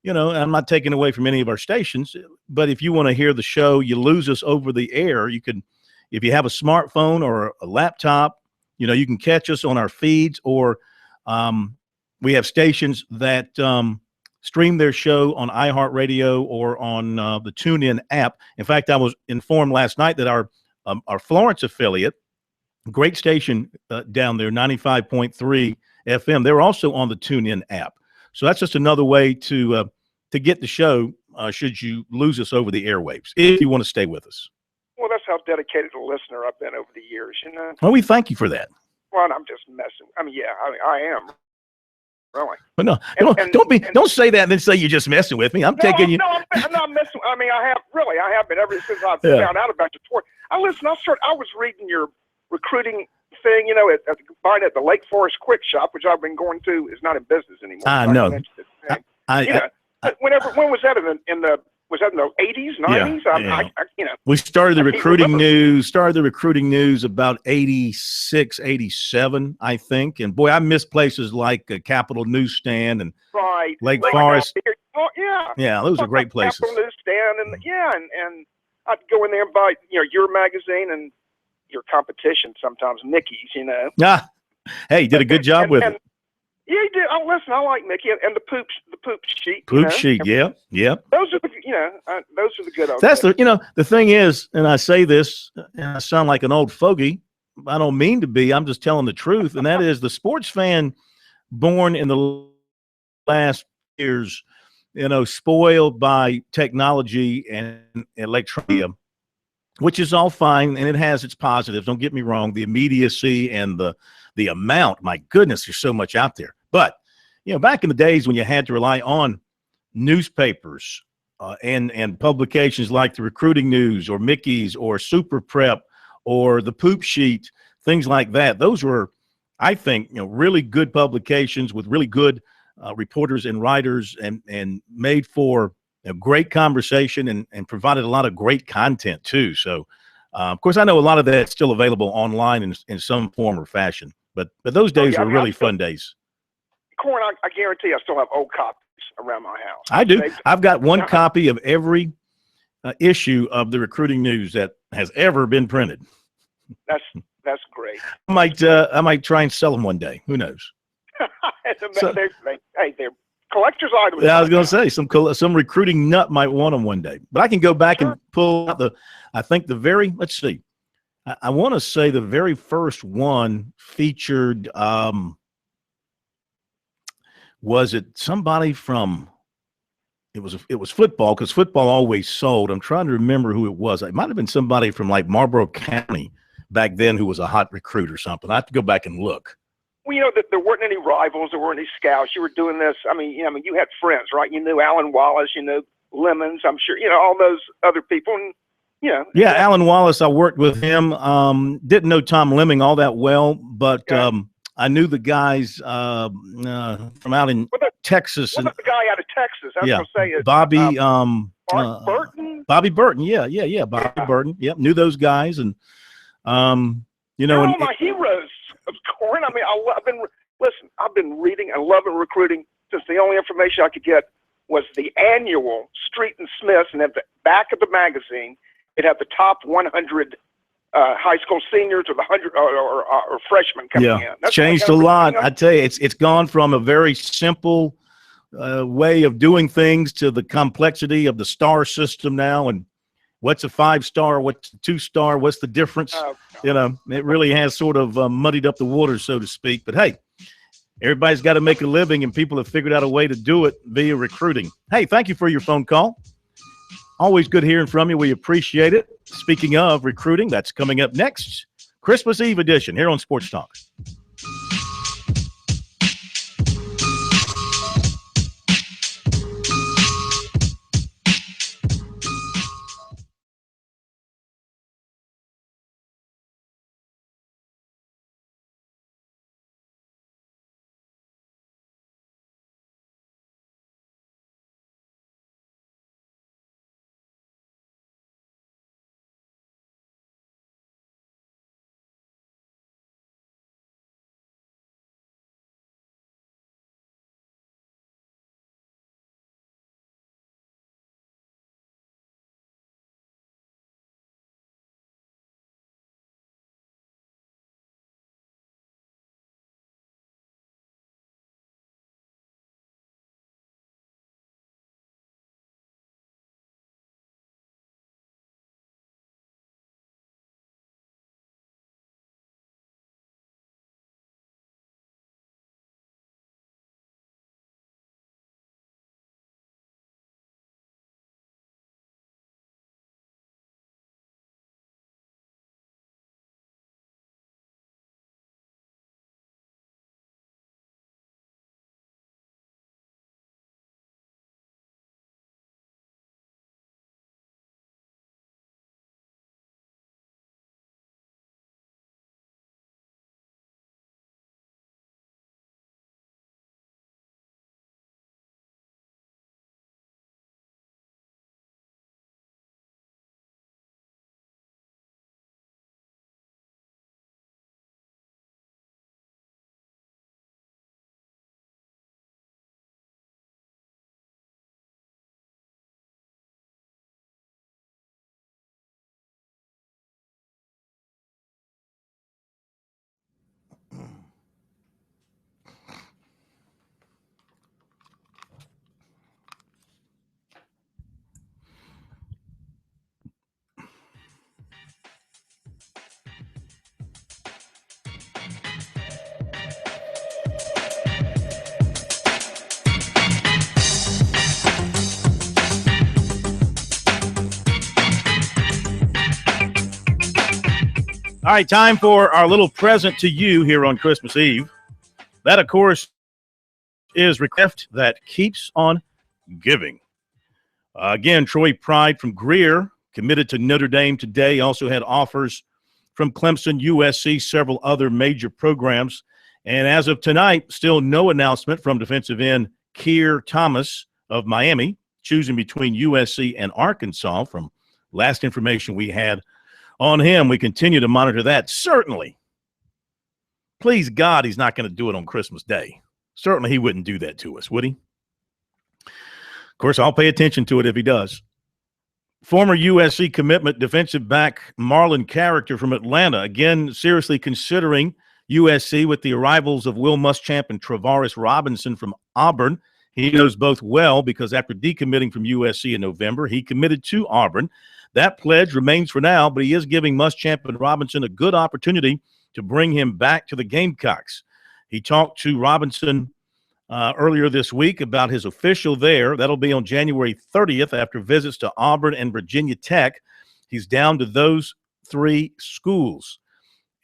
not taking away from any of our stations, but if you want to hear the show, you lose us over the air. You can, if you have a smartphone or a laptop, you can catch us on our feeds, or we have stations that stream their show on iHeartRadio or on the TuneIn app. In fact, I was informed last night that our Florence affiliate, great station down there, 95.3 FM, they're also on the TuneIn app. So that's just another way to get the show should you lose us over the airwaves, if you want to stay with us. Well, that's how dedicated a listener I've been over the years, Well, we thank you for that. Well, I'm just messing. I am. Really? But no, don't say that and then say you're just messing with me. I'm taking you. No, I'm not messing. I have been ever since I found out about your tour. I was reading your recruiting thing, at the Lake Forest Quick Shop, which I've been going to, is not in business anymore. I know. When was that was that in the 80s, 90s? We started the recruiting news about 86, 87, I think. And boy, I miss places like Capitol Newsstand and Lake Forest. Yeah, those are great places. Capitol Newsstand and I'd go in there and buy, your magazine and your competition sometimes, Mickey's, Hey, you did a good job with it. Yeah, you did. Oh, listen, I like Mickey and the poop sheet. Poop sheet, yeah. Those are the good old. That's the thing is, and I say this, and I sound like an old fogey. I don't mean to be. I'm just telling the truth, and that is the sports fan born in the last years, spoiled by technology and electronics, which is all fine, and it has its positives. Don't get me wrong. The immediacy and the amount, my goodness, there's so much out there. But, back in the days when you had to rely on newspapers and publications like the Recruiting News or Mickey's or Super Prep or the Poop Sheet, things like that, those were, I think, really good publications with really good reporters and writers and made for a great conversation and provided a lot of great content too. So, of course, I know a lot of that's still available online in some form or fashion. But those days were really fun days. Corin, I guarantee I still have old copies around my house. I do. I've got one copy of every issue of the Recruiting News that has ever been printed. That's great. I might try and sell them one day. Who knows? They're collector's items. Yeah, I was going to say some recruiting nut might want them one day. But I can go back and pull out let's see. I want to say the very first one featured, was it somebody from, it was football, because football always sold. I'm trying to remember who it was. It might have been somebody from like Marlboro County back then who was a hot recruit or something. I have to go back and look. Well, there weren't any rivals. There weren't any scouts. You were doing this. You had friends, right? You knew Alan Wallace, Lemons, I'm sure, all those other people. And, Yeah, Alan Wallace, I worked with him. Didn't know Tom Lemming all that well, but I knew the guys from out in Texas. What about the guy out of Texas? I was going to say it. Bobby Burton? Bobby Burton, yeah. Bobby Burton, yep, knew those guys. And, They're all my heroes, of course. I've been reading and loving recruiting since the only information I could get was the annual Street and Smith, and at the back of the magazine, it had the top 100 high school seniors or the 100 or freshmen coming in. That's changed a lot. I tell you, it's gone from a very simple way of doing things to the complexity of the star system now, and what's a 5-star, what's a 2-star, what's the difference? Oh, It really has sort of muddied up the waters, so to speak. But hey, everybody's got to make a living, and people have figured out a way to do it via recruiting. Hey, thank you for your phone call. Always good hearing from you. We appreciate it. Speaking of recruiting, that's coming up next. Christmas Eve edition here on Sports Talk. All right, time for our little present to you here on Christmas Eve. That, of course, is a gift that keeps on giving. Again, Troy Pride from Greer committed to Notre Dame today. Also had offers from Clemson, USC, several other major programs. And as of tonight, still no announcement from defensive end Keir Thomas of Miami, choosing between USC and Arkansas from last information we had on him. We continue to monitor that. Certainly, please God, he's not going to do it on Christmas Day. Certainly he wouldn't do that to us, would he? Of course, I'll pay attention to it if he does. Former USC commitment defensive back Marlon Character from Atlanta, again, seriously considering USC with the arrivals of Will Muschamp and Travaris Robinson from Auburn. He knows both well because after decommitting from USC in November, he committed to Auburn. That pledge remains for now, but he is giving Muschamp and Robinson a good opportunity to bring him back to the Gamecocks. He talked to Robinson earlier this week about his official there. That'll be on January 30th after visits to Auburn and Virginia Tech. He's down to those 3 schools.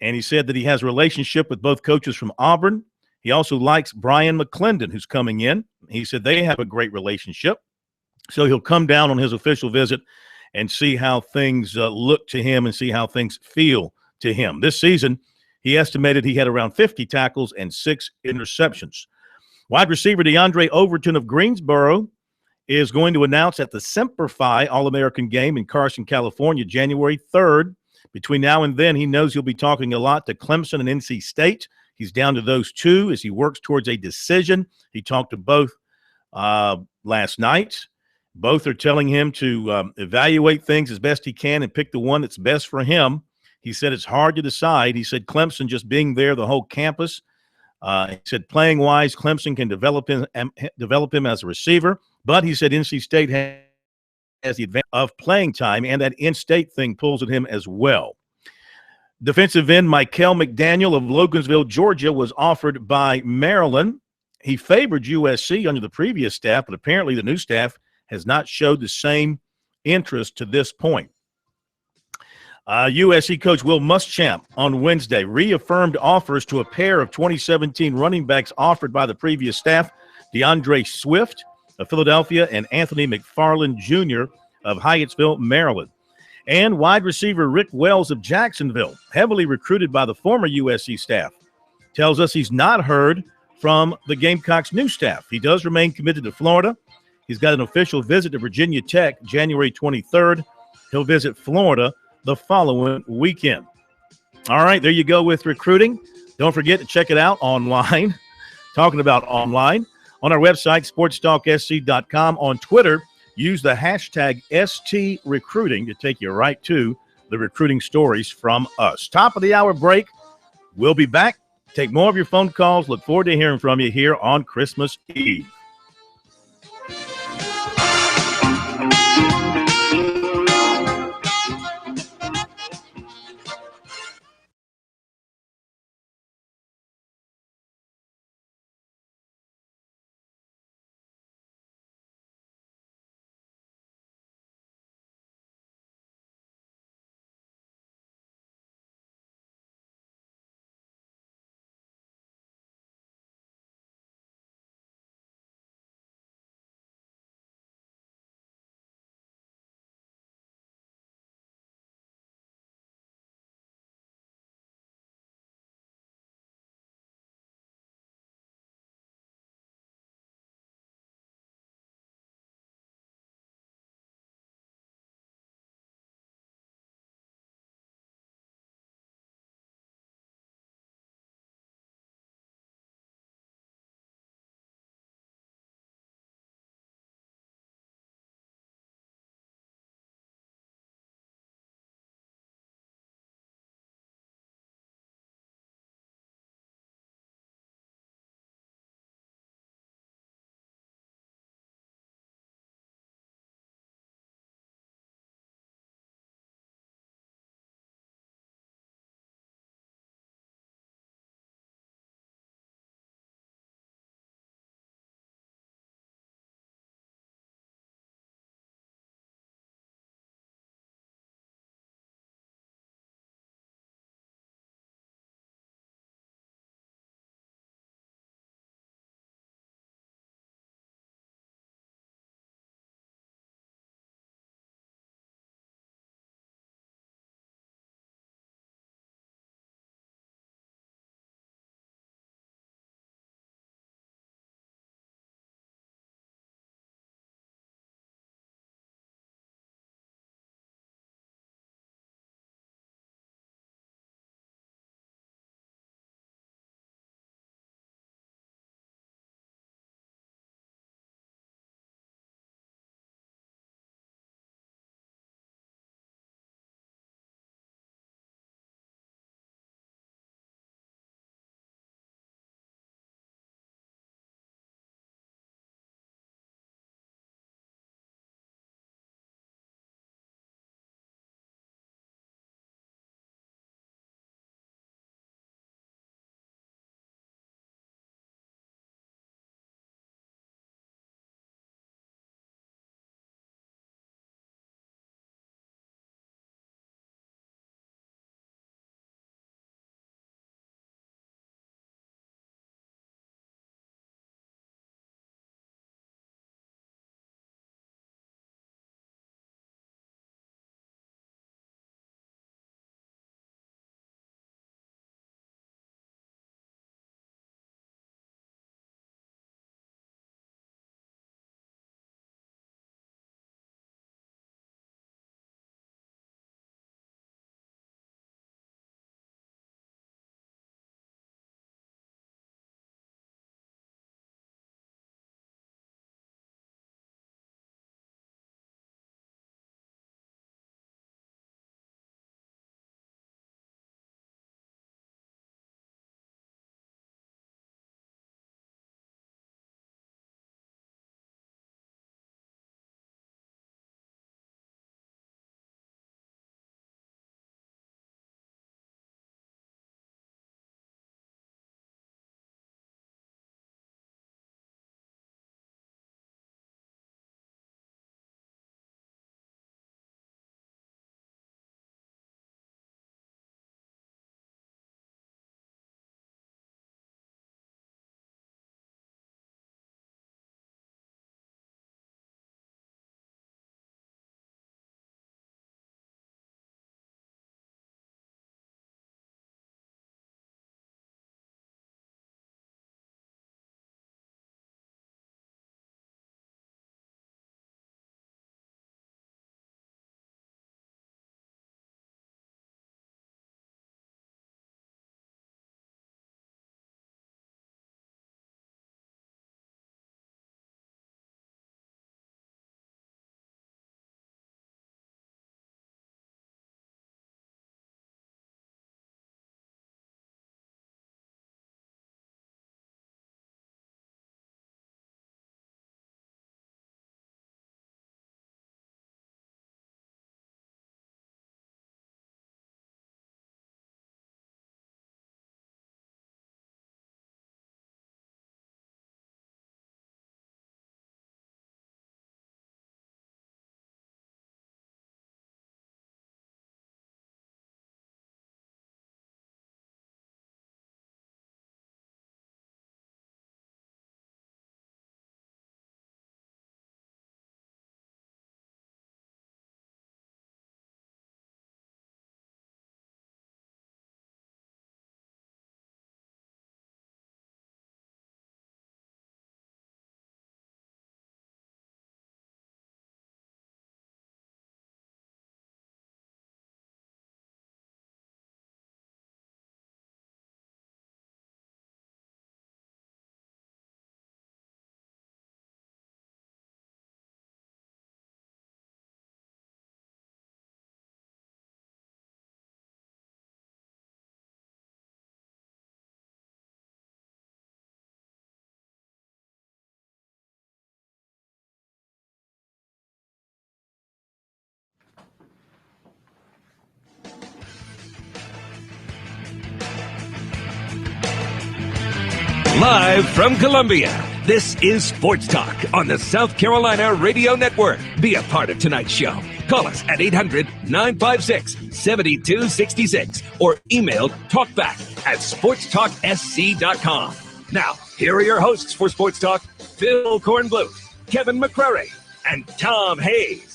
And he said that he has a relationship with both coaches from Auburn. He also likes Brian McClendon, who's coming in. He said they have a great relationship. So he'll come down on his official visit and see how things look to him and see how things feel to him. This season, he estimated he had around 50 tackles and 6 interceptions. Wide receiver DeAndre Overton of Greensboro is going to announce at the Semper Fi All-American game in Carson, California, January 3rd. Between now and then, he knows he'll be talking a lot to Clemson and NC State. He's down to those 2 as he works towards a decision. He talked to both last night. Both are telling him to evaluate things as best he can and pick the one that's best for him. He said it's hard to decide. He said Clemson, just being there, the whole campus, He said, playing wise, Clemson can develop him as a receiver, but he said NC State has the advantage of playing time, and that in-state thing pulls at him as well. Defensive end Michael McDaniel of Loganville, Georgia, was offered by Maryland. He favored USC under the previous staff, but apparently the new staff has not showed the same interest to this point. USC coach Will Muschamp on Wednesday reaffirmed offers to a pair of 2017 running backs offered by the previous staff, DeAndre Swift of Philadelphia and Anthony McFarland Jr. of Hyattsville, Maryland. And wide receiver Rick Wells of Jacksonville, heavily recruited by the former USC staff, tells us he's not heard from the Gamecocks' new staff. He does remain committed to Florida. He's got an official visit to Virginia Tech January 23rd. He'll visit Florida the following weekend. All right, there you go with recruiting. Don't forget to check it out online. Talking about online, on our website, sportstalksc.com. On Twitter, use the hashtag STRecruiting to take you right to the recruiting stories from us. Top of the hour break. We'll be back. Take more of your phone calls. Look forward to hearing from you here on Christmas Eve. Live from Columbia, this is Sports Talk on the South Carolina Radio Network. Be a part of tonight's show. Call us at 800-956-7266 or email talkback@sportstalksc.com. Now, here are your hosts for Sports Talk, Phil Kornbluth, Kevin McCrary, and Tom Hayes.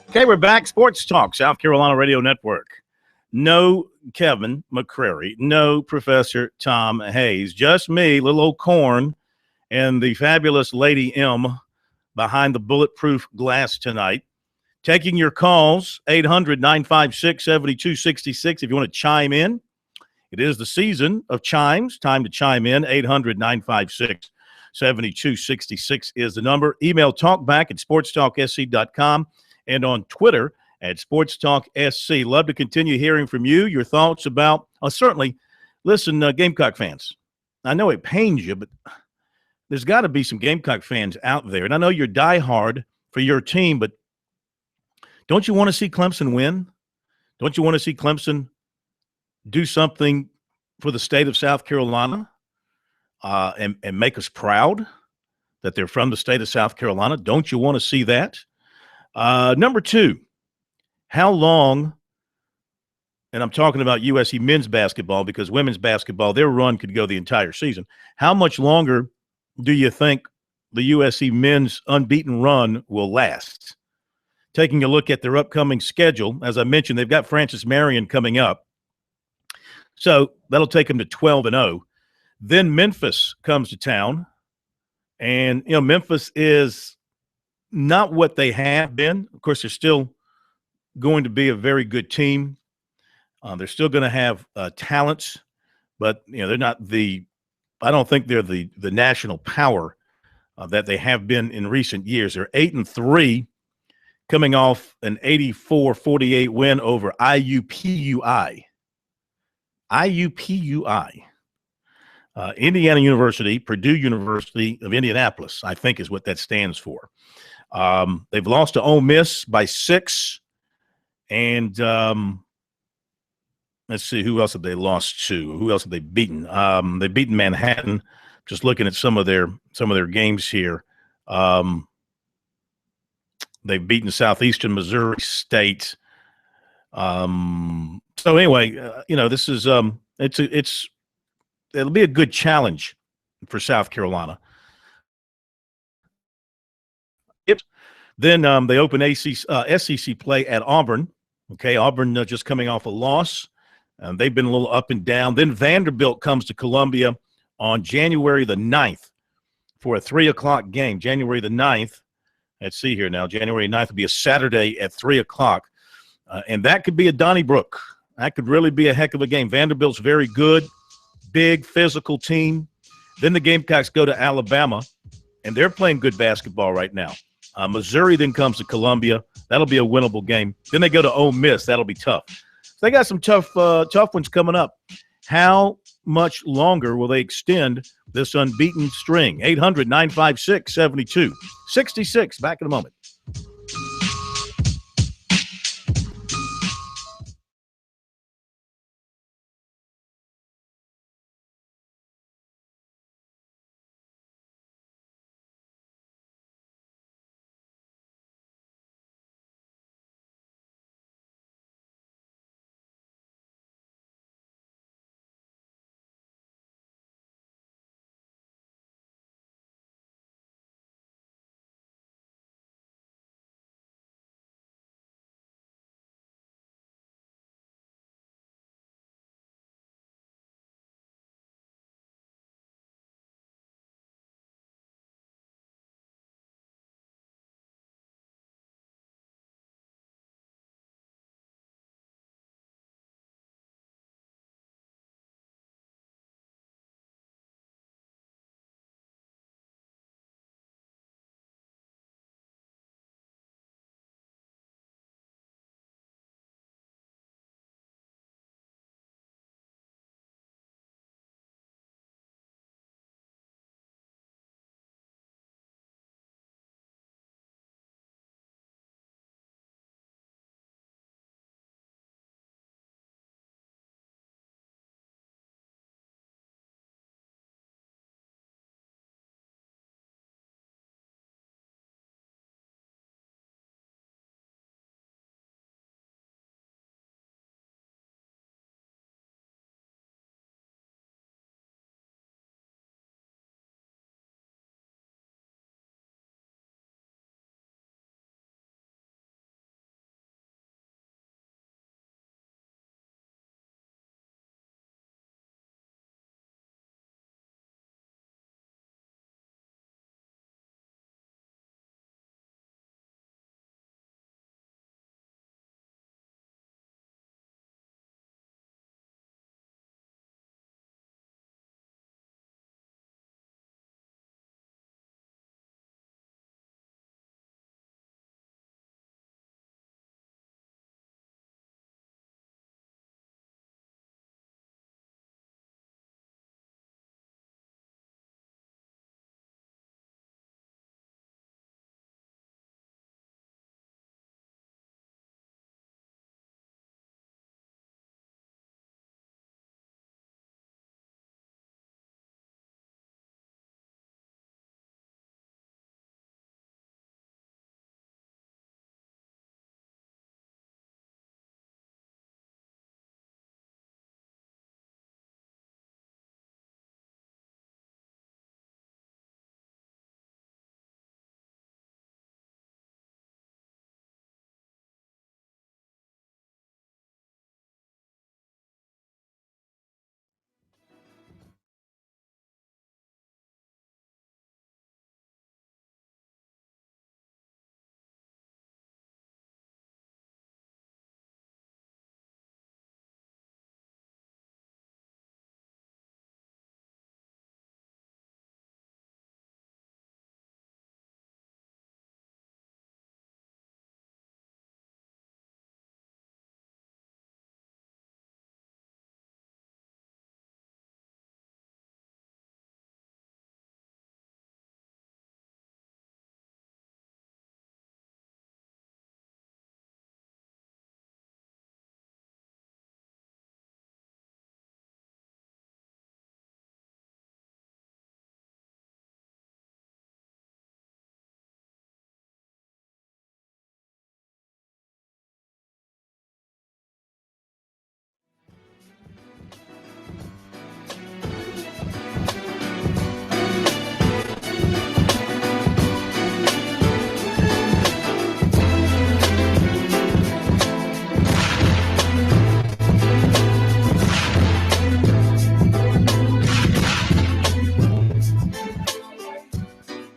Okay, we're back. Sports Talk, South Carolina Radio Network. No Kevin McCrary, no Professor Tom Hayes, just me, little old Corn, and the fabulous Lady M behind the bulletproof glass tonight. Taking your calls, 800-956-7266 if you want to chime in. It is the season of chimes. Time to chime in. 800-956-7266 is the number. Email talkback@sportstalksc.com. And on Twitter at SportsTalkSC. Love to continue hearing from you, your thoughts about, certainly, listen, Gamecock fans, I know it pains you, but there's got to be some Gamecock fans out there. And I know you're diehard for your team, but don't you want to see Clemson win? Don't you want to see Clemson do something for the state of South Carolina and make us proud that they're from the state of South Carolina? Don't you want to see that? Number two, how long, and I'm talking about USC men's basketball because women's basketball, their run could go the entire season. How much longer do you think the USC men's unbeaten run will last? Taking a look at their upcoming schedule, as I mentioned, they've got Francis Marion coming up. So that'll take them to 12-0. Then Memphis comes to town. And, Memphis is not what they have been. Of course, they're still going to be a very good team. They're still going to have talents, but they're not I don't think they're the national power that they have been in recent years. They're 8-3, coming off an 84-48 win over IUPUI. Indiana University, Purdue University of Indianapolis, I think is what that stands for. They've lost to Ole Miss by 6, and let's see, who else have they lost to? Who else have they beaten? They've beaten Manhattan. Just looking at some of their games here, they've beaten Southeastern Missouri State. So anyway, this is it'll be a good challenge for South Carolina. Then they open SEC play at Auburn. Okay, Auburn just coming off a loss. They've been a little up and down. Then Vanderbilt comes to Columbia on January the 9th for a 3 o'clock game. January the 9th. Let's see here now. January 9th will be a Saturday at 3 o'clock. And that could be a Donnybrook. That could really be a heck of a game. Vanderbilt's very good, big, physical team. Then the Gamecocks go to Alabama, and they're playing good basketball right now. Missouri then comes to Columbia. That'll be a winnable game. Then they go to Ole Miss. That'll be tough. So they got some tough ones coming up. How much longer will they extend this unbeaten string? 800-956-7266. Back in a moment.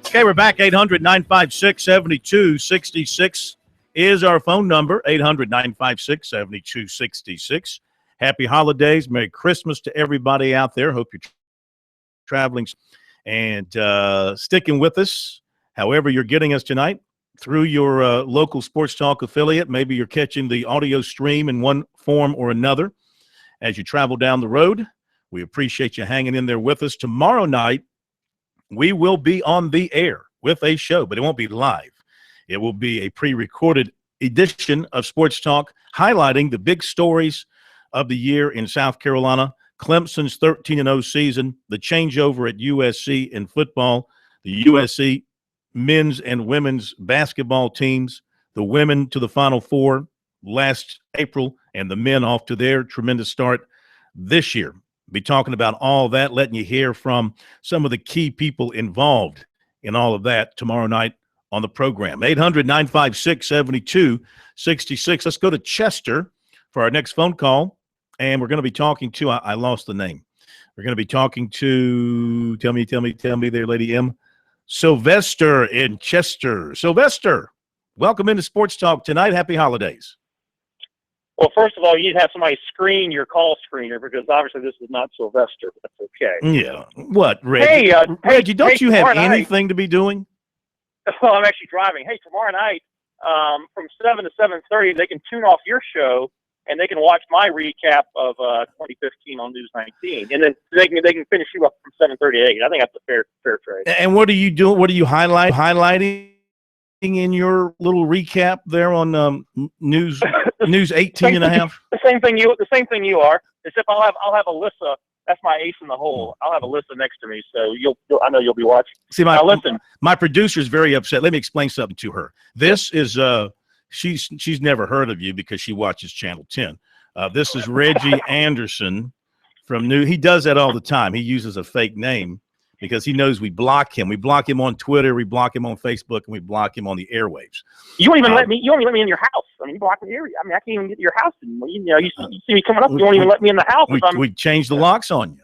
Okay, we're back. 800-956-7266 is our phone number, 800-956-7266. Happy holidays. Merry Christmas to everybody out there. Hope you're traveling and sticking with us, however you're getting us tonight, through your local Sports Talk affiliate. Maybe you're catching the audio stream in one form or another as you travel down the road. We appreciate you hanging in there with us. Tomorrow night, we will be on the air with a show, but it won't be live. It will be a pre-recorded edition of Sports Talk highlighting the big stories of the year in South Carolina, Clemson's 13-0 season, the changeover at USC in football, the USC men's and women's basketball teams, the women to the Final Four last April, and the men off to their tremendous start this year. Be talking about all that, letting you hear from some of the key people involved in all of that tomorrow night on the program. 800-956-7266. Let's go to Chester for our next phone call, and we're going to be talking to, I lost the name. We're going to be talking to, tell me there, Lady M. Sylvester in Chester. Sylvester, welcome into Sports Talk tonight. Happy holidays. Well, first of all, you'd have somebody screen your call screener because obviously this is not Sylvester. But that's okay. Yeah. What, Reggie? Reggie, don't you have anything to be doing? Well, I'm actually driving. Hey, tomorrow night from 7 to 7:30, they can tune off your show and they can watch my recap of 2015 on News 19, and then they can finish you up from 7:30 to 8. I think that's a fair trade. And what are you doing? What are you highlighting in your little recap there on News 18 and a half? The same thing you are. Except I'll have Alyssa. That's my ace in the hole. I'll have Alyssa next to me, so I know you'll be watching. See, listen. My producer's very upset. Let me explain something to her. This is she's never heard of you because she watches Channel 10. This is Reggie Anderson from New. He does that all the time. He uses a fake name because he knows we block him. We block him on Twitter, we block him on Facebook, and we block him on the airwaves. You won't even let me. You won't even let me in your house. I mean, you block the area. I mean, I can't even get to your house anymore. You see me coming up. You won't even let me in the house. We changed the locks on you.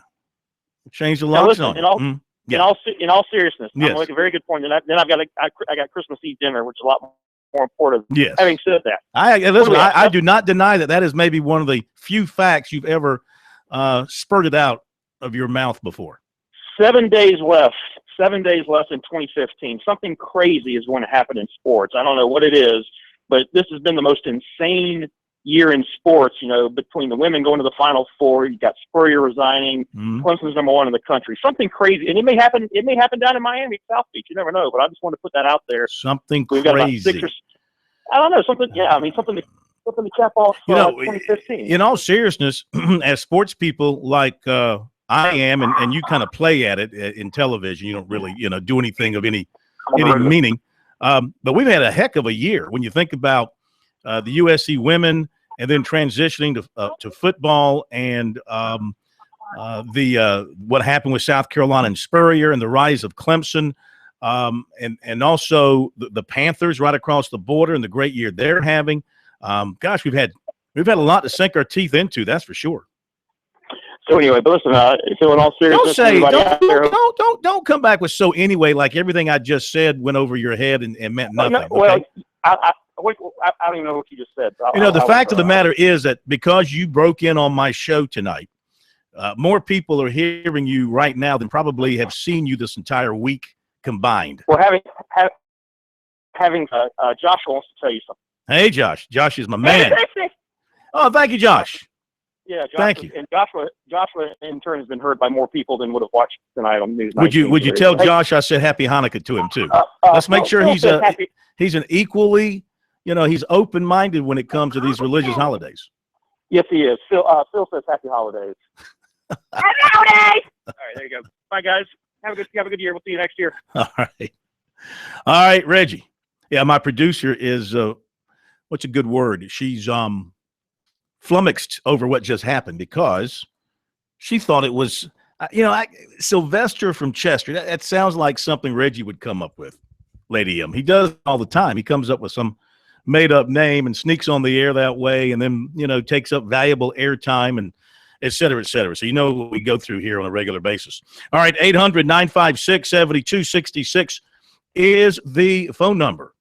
Changed the locks on you. In all seriousness, yes. I'm making a very good point. I got Christmas Eve dinner, which is a lot more important. Yes. Having said that, I do not deny that is maybe one of the few facts you've ever spurted out of your mouth before. 7 days left. 7 days left in 2015. Something crazy is going to happen in sports. I don't know what it is, but this has been the most insane year in sports. You know, between the women going to the Final Four, you got Spurrier resigning, Clemson's #1 in the country. Something crazy, and it may happen. It may happen down in Miami, South Beach. You never know. But I just want to put that out there. Something We've got crazy. I don't know. Something. Yeah. I mean, something to cap off 2015. In all seriousness, as sports people like I am, and you kind of play at it in television. You don't really, do anything of any meaning. But we've had a heck of a year when you think about the USC women, and then transitioning to football, and what happened with South Carolina and Spurrier, and the rise of Clemson, and also the Panthers right across the border, and the great year they're having. Gosh, we've had a lot to sink our teeth into. That's for sure. So anyway, but listen, so in all seriousness, don't come back with so anyway, like everything I just said went over your head and meant nothing. I don't even know what you just said. The fact of the matter is that because you broke in on my show tonight, more people are hearing you right now than probably have seen you this entire week combined. Well, having Josh wants to tell you something. Hey, Josh. Josh is my man. Oh, thank you, Josh. Yeah, Joshua, thank you. And Joshua in turn has been heard by more people than would have watched tonight on News 19. Would you tell Josh I said Happy Hanukkah to him too? Let's make sure he's an equally, he's open-minded when it comes to these religious holidays. Yes, he is. Phil says Happy Holidays. Happy Holidays! All right, there you go. Bye, guys. Have a good year. We'll see you next year. All right, Reggie. Yeah, my producer is what's a good word? She's flummoxed over what just happened because she thought it was, Sylvester from Chester. That sounds like something Reggie would come up with, Lady M. He does all the time. He comes up with some made-up name and sneaks on the air that way, and then takes up valuable airtime and et cetera, et cetera. So what we go through here on a regular basis. All right, 800-956-7266 is the phone number.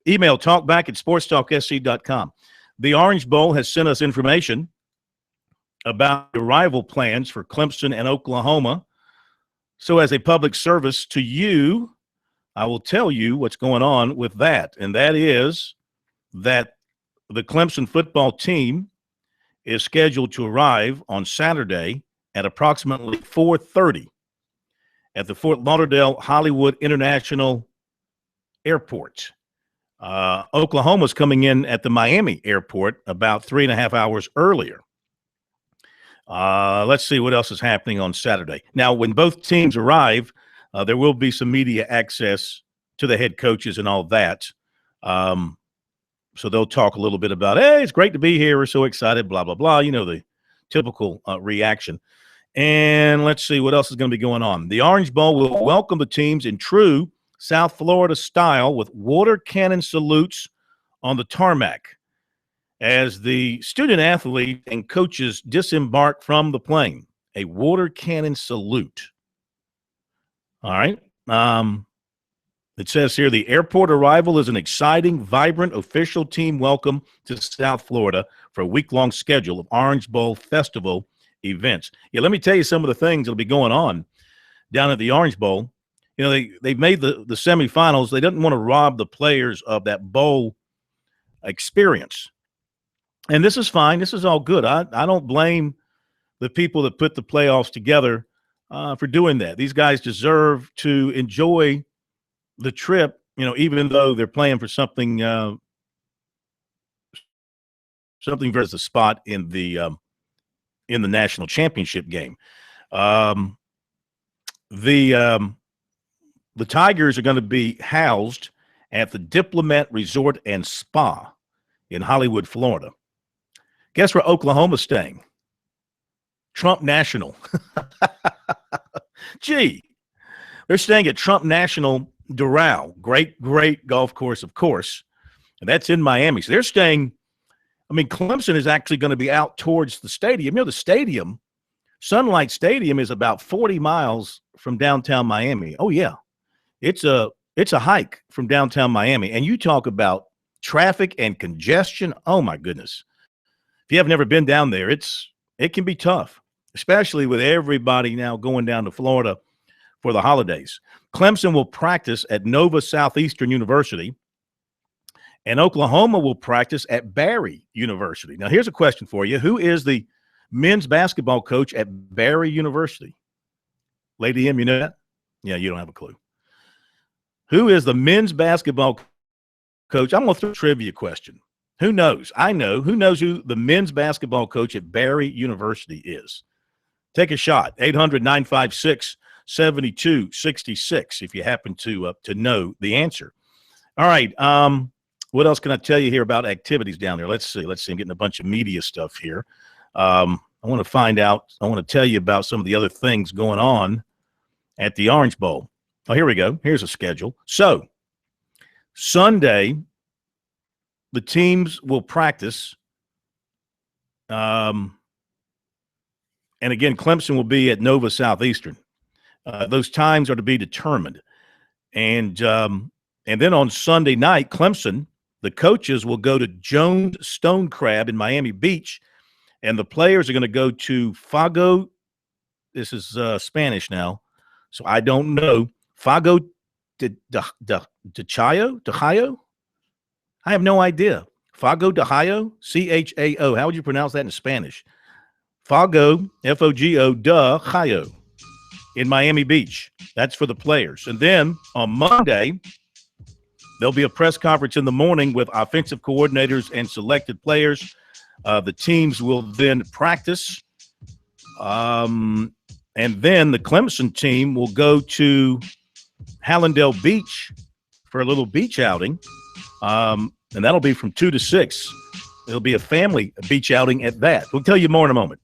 Email talkback@sportstalksc.com. The Orange Bowl has sent us information about arrival plans for Clemson and Oklahoma. So as a public service to you, I will tell you what's going on with that. And that is that the Clemson football team is scheduled to arrive on Saturday at approximately 4:30 at the Fort Lauderdale Hollywood International Airport. Oklahoma's coming in at the Miami airport about 3.5 hours earlier. Let's see what else is happening on Saturday. Now, when both teams arrive, there will be some media access to the head coaches and all that. So they'll talk a little bit about, hey, it's great to be here. We're so excited, blah, blah, blah. You know, the typical reaction. And let's see what else is going to be going on. The Orange Bowl will welcome the teams in true South Florida style with water cannon salutes on the tarmac as the student athlete and coaches disembark from the plane. A water cannon salute. All right. It says here, the airport arrival is an exciting, vibrant, official team welcome to South Florida for a week-long schedule of Orange Bowl Festival events. Yeah, let me tell you some of the things that will be going on down at the Orange Bowl. You know, they've made the semifinals. They didn't want to rob the players of that bowl experience. And this is fine. This is all good. I don't blame the people that put the playoffs together for doing that. These guys deserve to enjoy the trip, you know, even though they're playing for something versus a spot in the national championship game. The Tigers are going to be housed at the Diplomat Resort and Spa in Hollywood, Florida. Guess where Oklahoma's staying? Trump National. Gee, they're staying at Trump National Doral. Great golf course, of course. And that's in Miami. So they're staying. I mean, Clemson is actually going to be out towards the stadium. You know, the stadium, Sunlight Stadium, is about 40 miles from downtown Miami. Oh, yeah. It's a hike from downtown Miami. And you talk about traffic and congestion. Oh, my goodness. If you have never been down there, it can be tough, especially with everybody now going down to Florida for the holidays. Clemson will practice at Nova Southeastern University, and Oklahoma will practice at Barry University. Now, here's a question for you. Who is the men's basketball coach at Barry University? Lady M, you know that? Yeah, you don't have a clue. Who is the men's basketball coach? I'm going to throw a trivia question. Who knows? I know. Who knows who the men's basketball coach at Barry University is? Take a shot. 800-956-7266 if you happen to know the answer. All right. What else can I tell you here about activities down there? Let's see. I'm getting a bunch of media stuff here. I want to find out. I want to tell you about some of the other things going on at the Orange Bowl. Oh, here we go. Here's a schedule. So Sunday, the teams will practice. And again, Clemson will be at Nova Southeastern. Those times are to be determined. And then on Sunday night, Clemson, the coaches will go to Jones Stone Crab in Miami Beach, and the players are going to go to Fago. This is Spanish now, so I don't know. Fago de Chayo? I have no idea. Fago de Chayo? C-H-A-O. How would you pronounce that in Spanish? Fago, F-O-G-O, de Chayo in Miami Beach. That's for the players. And then on Monday, there'll be a press conference in the morning with offensive coordinators and selected players. The teams will then practice. And then the Clemson team will go to Hallandale Beach for a little beach outing. And that'll be from 2 to 6. It'll be a family beach outing at that. We'll tell you more in a moment.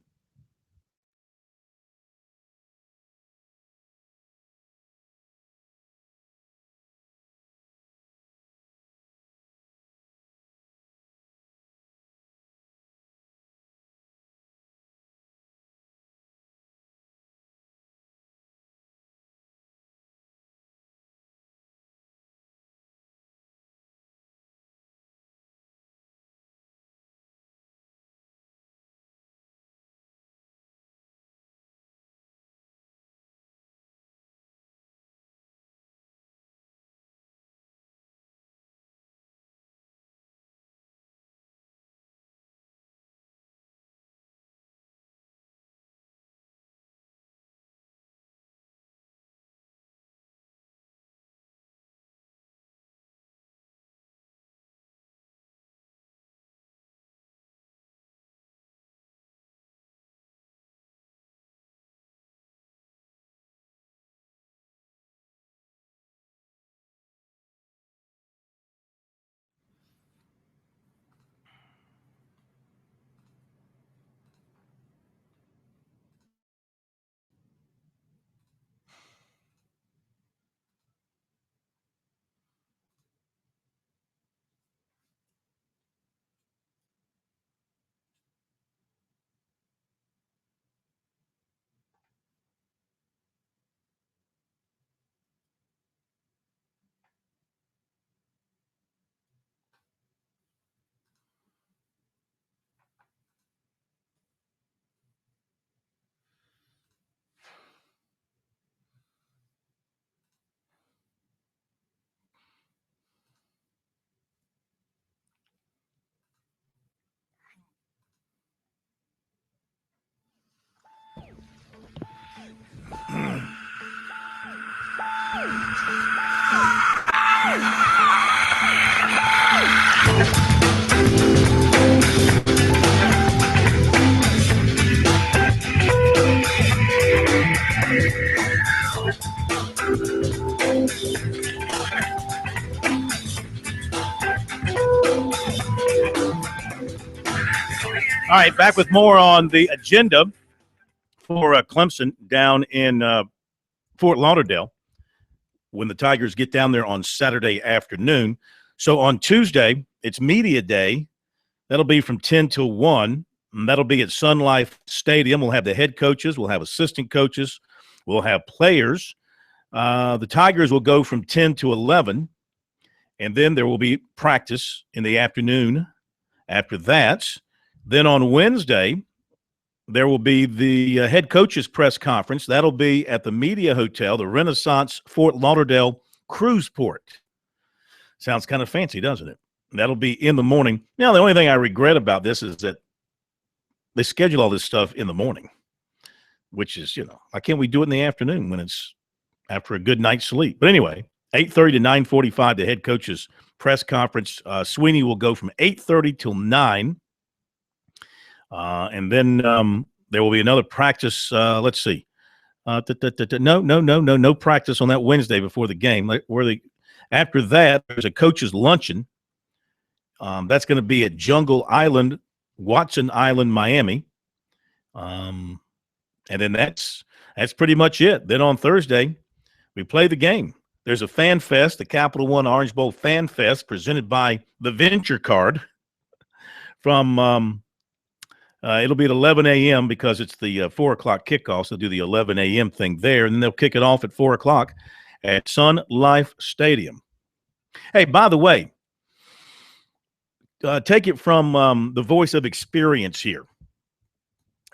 All right, back with more on the agenda for Clemson down in Fort Lauderdale when the Tigers get down there on Saturday afternoon. So on Tuesday, it's media day. That'll be from 10 till 1. And that'll be at Sun Life Stadium. We'll have the head coaches. We'll have assistant coaches. We'll have players. The Tigers will go from 10 to 11. And then there will be practice in the afternoon after that. Then on Wednesday, there will be the head coaches press conference. That'll be at the Media Hotel, the Renaissance Fort Lauderdale Cruise Port. Sounds kind of fancy, doesn't it? That'll be in the morning. Now, the only thing I regret about this is that they schedule all this stuff in the morning, which is, why can't we do it in the afternoon when it's after a good night's sleep? But anyway, 8:30 to 9:45, the head coaches press conference. Sweeney will go from 8:30 till 9. And then there will be another practice. Let's see. No practice on that Wednesday before the game. After that, there's a coach's luncheon. That's going to be at Jungle Island, Watson Island, Miami. And then that's pretty much it. Then on Thursday, we play the game. There's a fan fest, the Capital One Orange Bowl Fan Fest, presented by the Venture Card from it'll be at 11 a.m. because it's the 4 o'clock kickoff. So they'll do the 11 a.m. thing there, and then they'll kick it off at 4 o'clock at Sun Life Stadium. Hey, by the way, take it from the voice of experience here.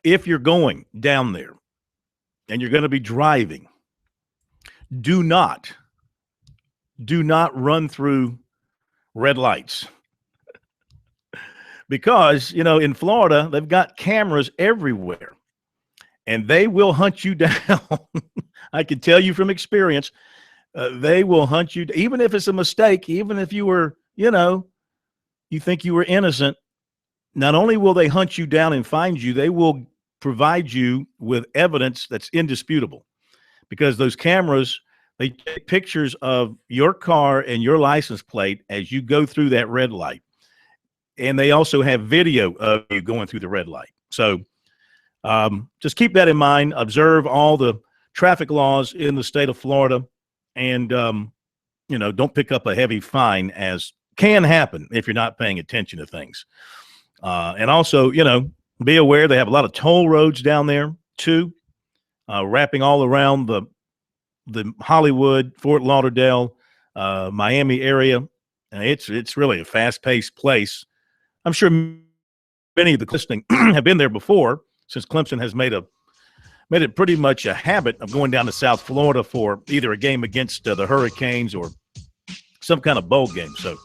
If you're going down there and you're going to be driving, do not run through red lights. Because, in Florida, they've got cameras everywhere, and they will hunt you down. I can tell you from experience, they will hunt you, even if it's a mistake, even if you were, you think you were innocent. Not only will they hunt you down and find you, they will provide you with evidence that's indisputable, because those cameras, they take pictures of your car and your license plate as you go through that red light. And they also have video of you going through the red light. So just keep that in mind. Observe all the traffic laws in the state of Florida. And, don't pick up a heavy fine, as can happen if you're not paying attention to things. And also, be aware they have a lot of toll roads down there, too, wrapping all around the Hollywood, Fort Lauderdale, Miami area. And it's really a fast-paced place. I'm sure many of the listening have been there before, since Clemson has made it pretty much a habit of going down to South Florida for either a game against the Hurricanes or some kind of bowl game. So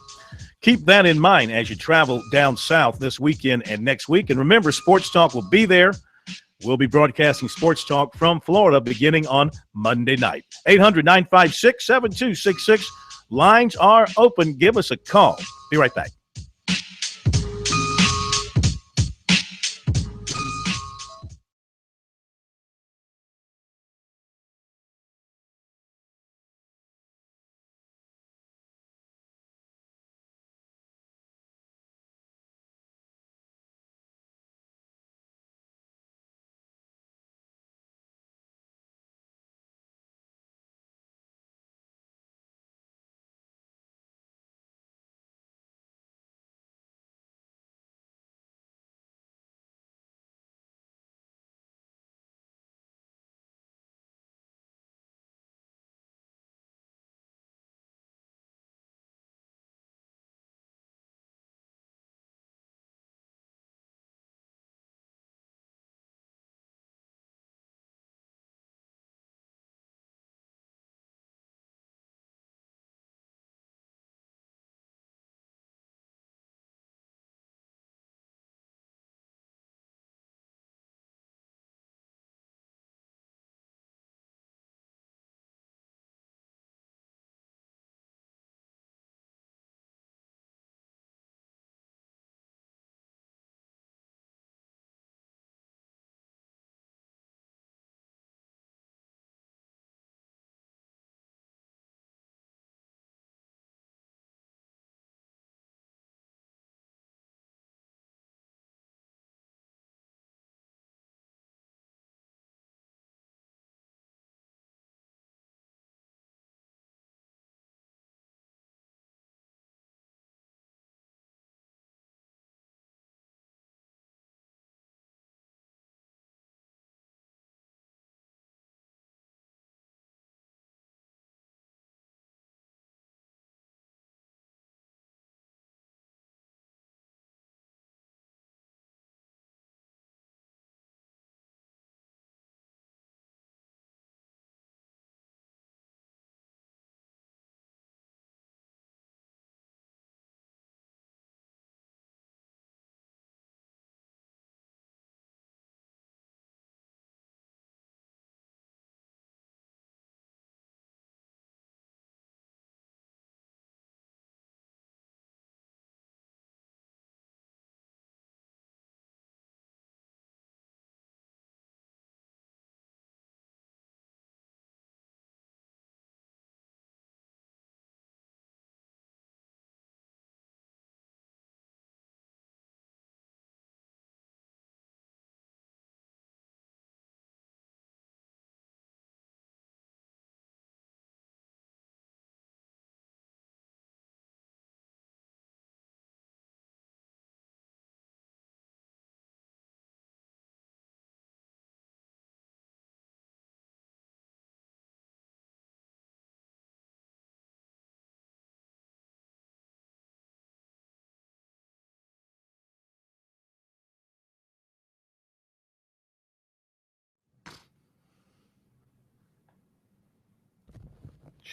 keep that in mind as you travel down south this weekend and next week. And remember, Sports Talk will be there. We'll be broadcasting Sports Talk from Florida beginning on Monday night. 800-956-7266. Lines are open. Give us a call. Be right back.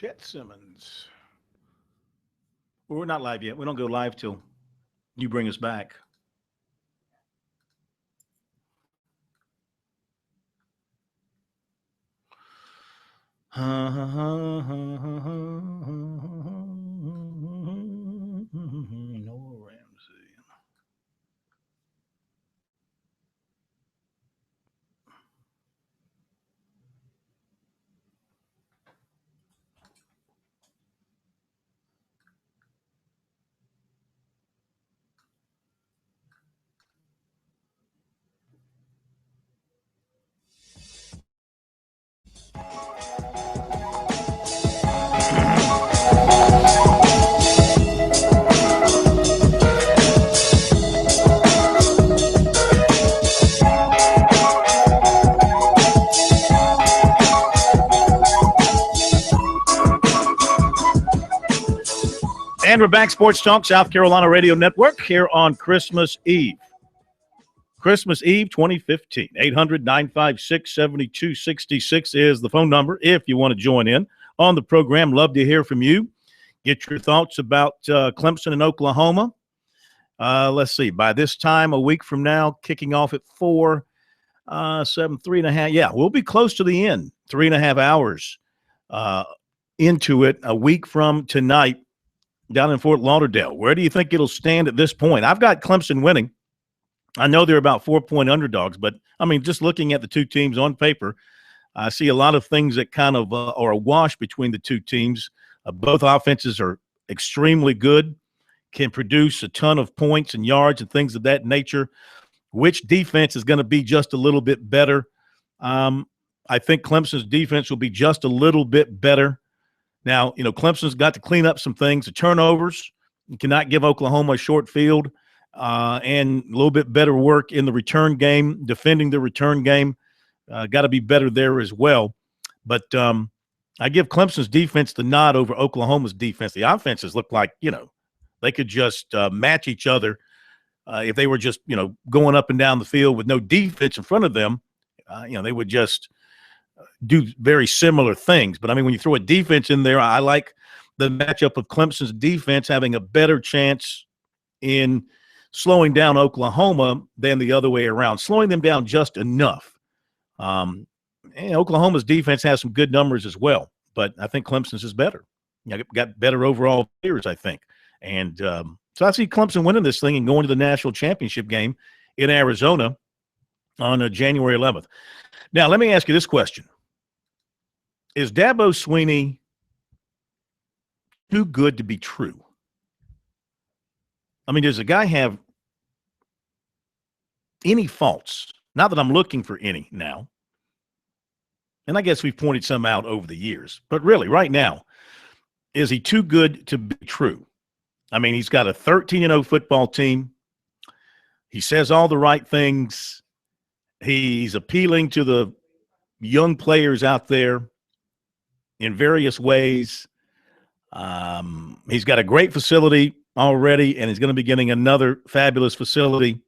Chet Simmons. Well, we're not live yet. We don't go live till you bring us back. No Ramsey. And we're back, Sports Talk, South Carolina Radio Network, here on Christmas Eve. Christmas Eve 2015. 800-956-7266 is the phone number if you want to join in on the program. Love to hear from you. Get your thoughts about Clemson and Oklahoma. Let's see. By this time, a week from now, kicking off at 4, 7, 3.5. Yeah, we'll be close to the end. 3.5 hours into it, a week from tonight, down in Fort Lauderdale. Where do you think it'll stand at this point? I've got Clemson winning. I know they're about 4-point underdogs, but, I mean, just looking at the two teams on paper, I see a lot of things that kind of are a wash between the two teams. Both offenses are extremely good, can produce a ton of points and yards and things of that nature. Which defense is going to be just a little bit better? I think Clemson's defense will be just a little bit better. Now, you know, Clemson's got to clean up some things. The turnovers, you cannot give Oklahoma a short field, and a little bit better work in the return game, defending the return game. Got to be better there as well. But I give Clemson's defense the nod over Oklahoma's defense. The offenses look like, you know, they could just match each other if they were just, you know, going up and down the field with no defense in front of them. You know, they would just do very similar things. But, I mean, when you throw a defense in there, I like the matchup of Clemson's defense having a better chance in slowing down Oklahoma than the other way around, slowing them down just enough. And Oklahoma's defense has some good numbers as well, but I think Clemson's is better. Got better overall players, I think. And so I see Clemson winning this thing and going to the national championship game in Arizona on January 11th. Now, let me ask you this question. Is Dabo Swinney too good to be true? I mean, does the guy have any faults? Not that I'm looking for any now. And I guess we've pointed some out over the years. But really, right now, is he too good to be true? I mean, he's got a 13-0 football team. He says all the right things. He's appealing to the young players out there in various ways. He's got a great facility already, and he's going to be getting another fabulous facility.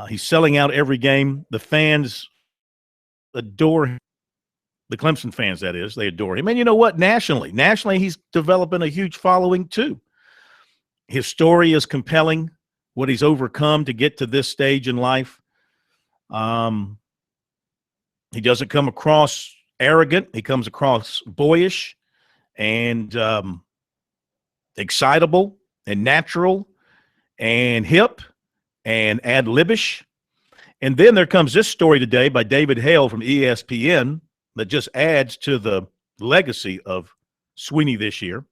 He's selling out every game. The fans adore him. The Clemson fans, that is. They adore him. And you know what? Nationally, he's developing a huge following too. His story is compelling, what he's overcome to get to this stage in life. He doesn't come across arrogant. He comes across boyish and excitable and natural and hip and ad-libish. And then there comes this story today by David Hale from ESPN that just adds to the legacy of Swinney this year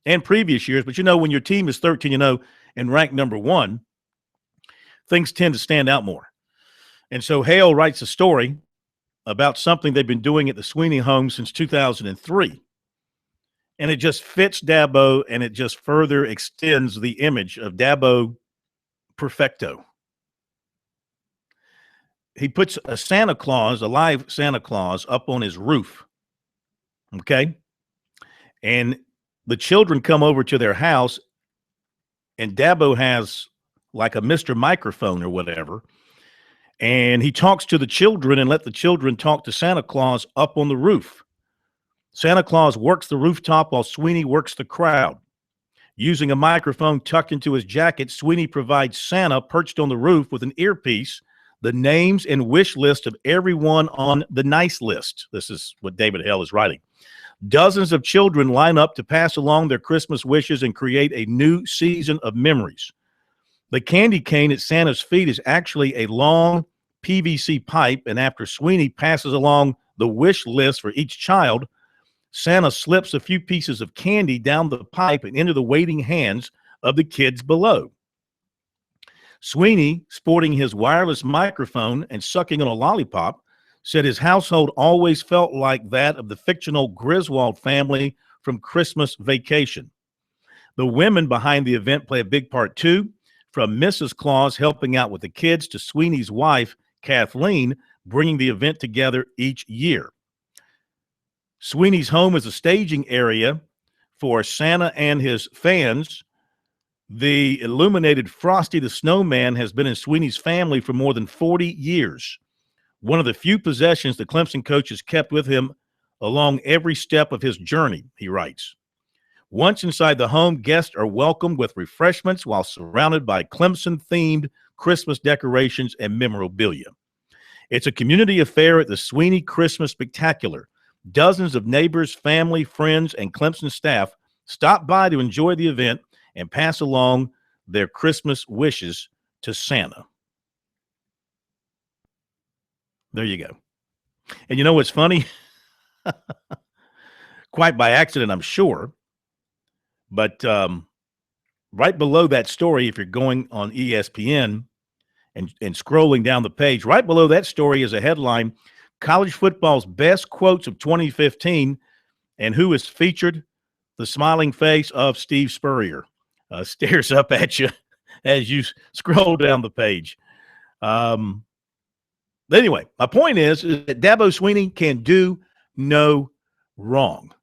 and previous years. But, you know, when your team is 13-0 and ranked number 1, things tend to stand out more. And so Hale writes a story about something they've been doing at the Swinney home since 2003. And it just fits Dabo, and it just further extends the image of Dabo perfecto. He puts a Santa Claus, a live Santa Claus, up on his roof, okay? And the children come over to their house, and Dabo has like a Mr. Microphone or whatever, and he talks to the children and let the children talk to Santa Claus up on the roof. Santa Claus works the rooftop while Sweeney works the crowd. Using a microphone tucked into his jacket, Sweeney provides Santa, perched on the roof with an earpiece, the names and wish list of everyone on the nice list. This is what David Hale is writing. Dozens of children line up to pass along their Christmas wishes and create a new season of memories. The candy cane at Santa's feet is actually a long PVC pipe, and after Sweeney passes along the wish list for each child, Santa slips a few pieces of candy down the pipe and into the waiting hands of the kids below. Sweeney, sporting his wireless microphone and sucking on a lollipop, said his household always felt like that of the fictional Griswold family from Christmas Vacation. The women behind the event play a big part too, from Mrs. Claus helping out with the kids to Sweeney's wife, Kathleen, bringing the event together each year. Sweeney's home is a staging area for Santa and his fans. The illuminated Frosty the Snowman has been in Sweeney's family for more than 40 years. One of the few possessions the Clemson coach has kept with him along every step of his journey, he writes. Once inside the home, guests are welcomed with refreshments while surrounded by Clemson-themed Christmas decorations and memorabilia. It's a community affair at the Sweeney Christmas Spectacular. Dozens of neighbors, family, friends, and Clemson staff stop by to enjoy the event and pass along their Christmas wishes to Santa. There you go. And you know what's funny? Quite by accident, I'm sure. But right below that story, if you're going on ESPN and scrolling down the page, right below that story is a headline, College Football's Best Quotes of 2015, and who is featured? The smiling face of Steve Spurrier stares up at you as you scroll down the page. Anyway, my point is that Dabo Sweeney can do no wrong.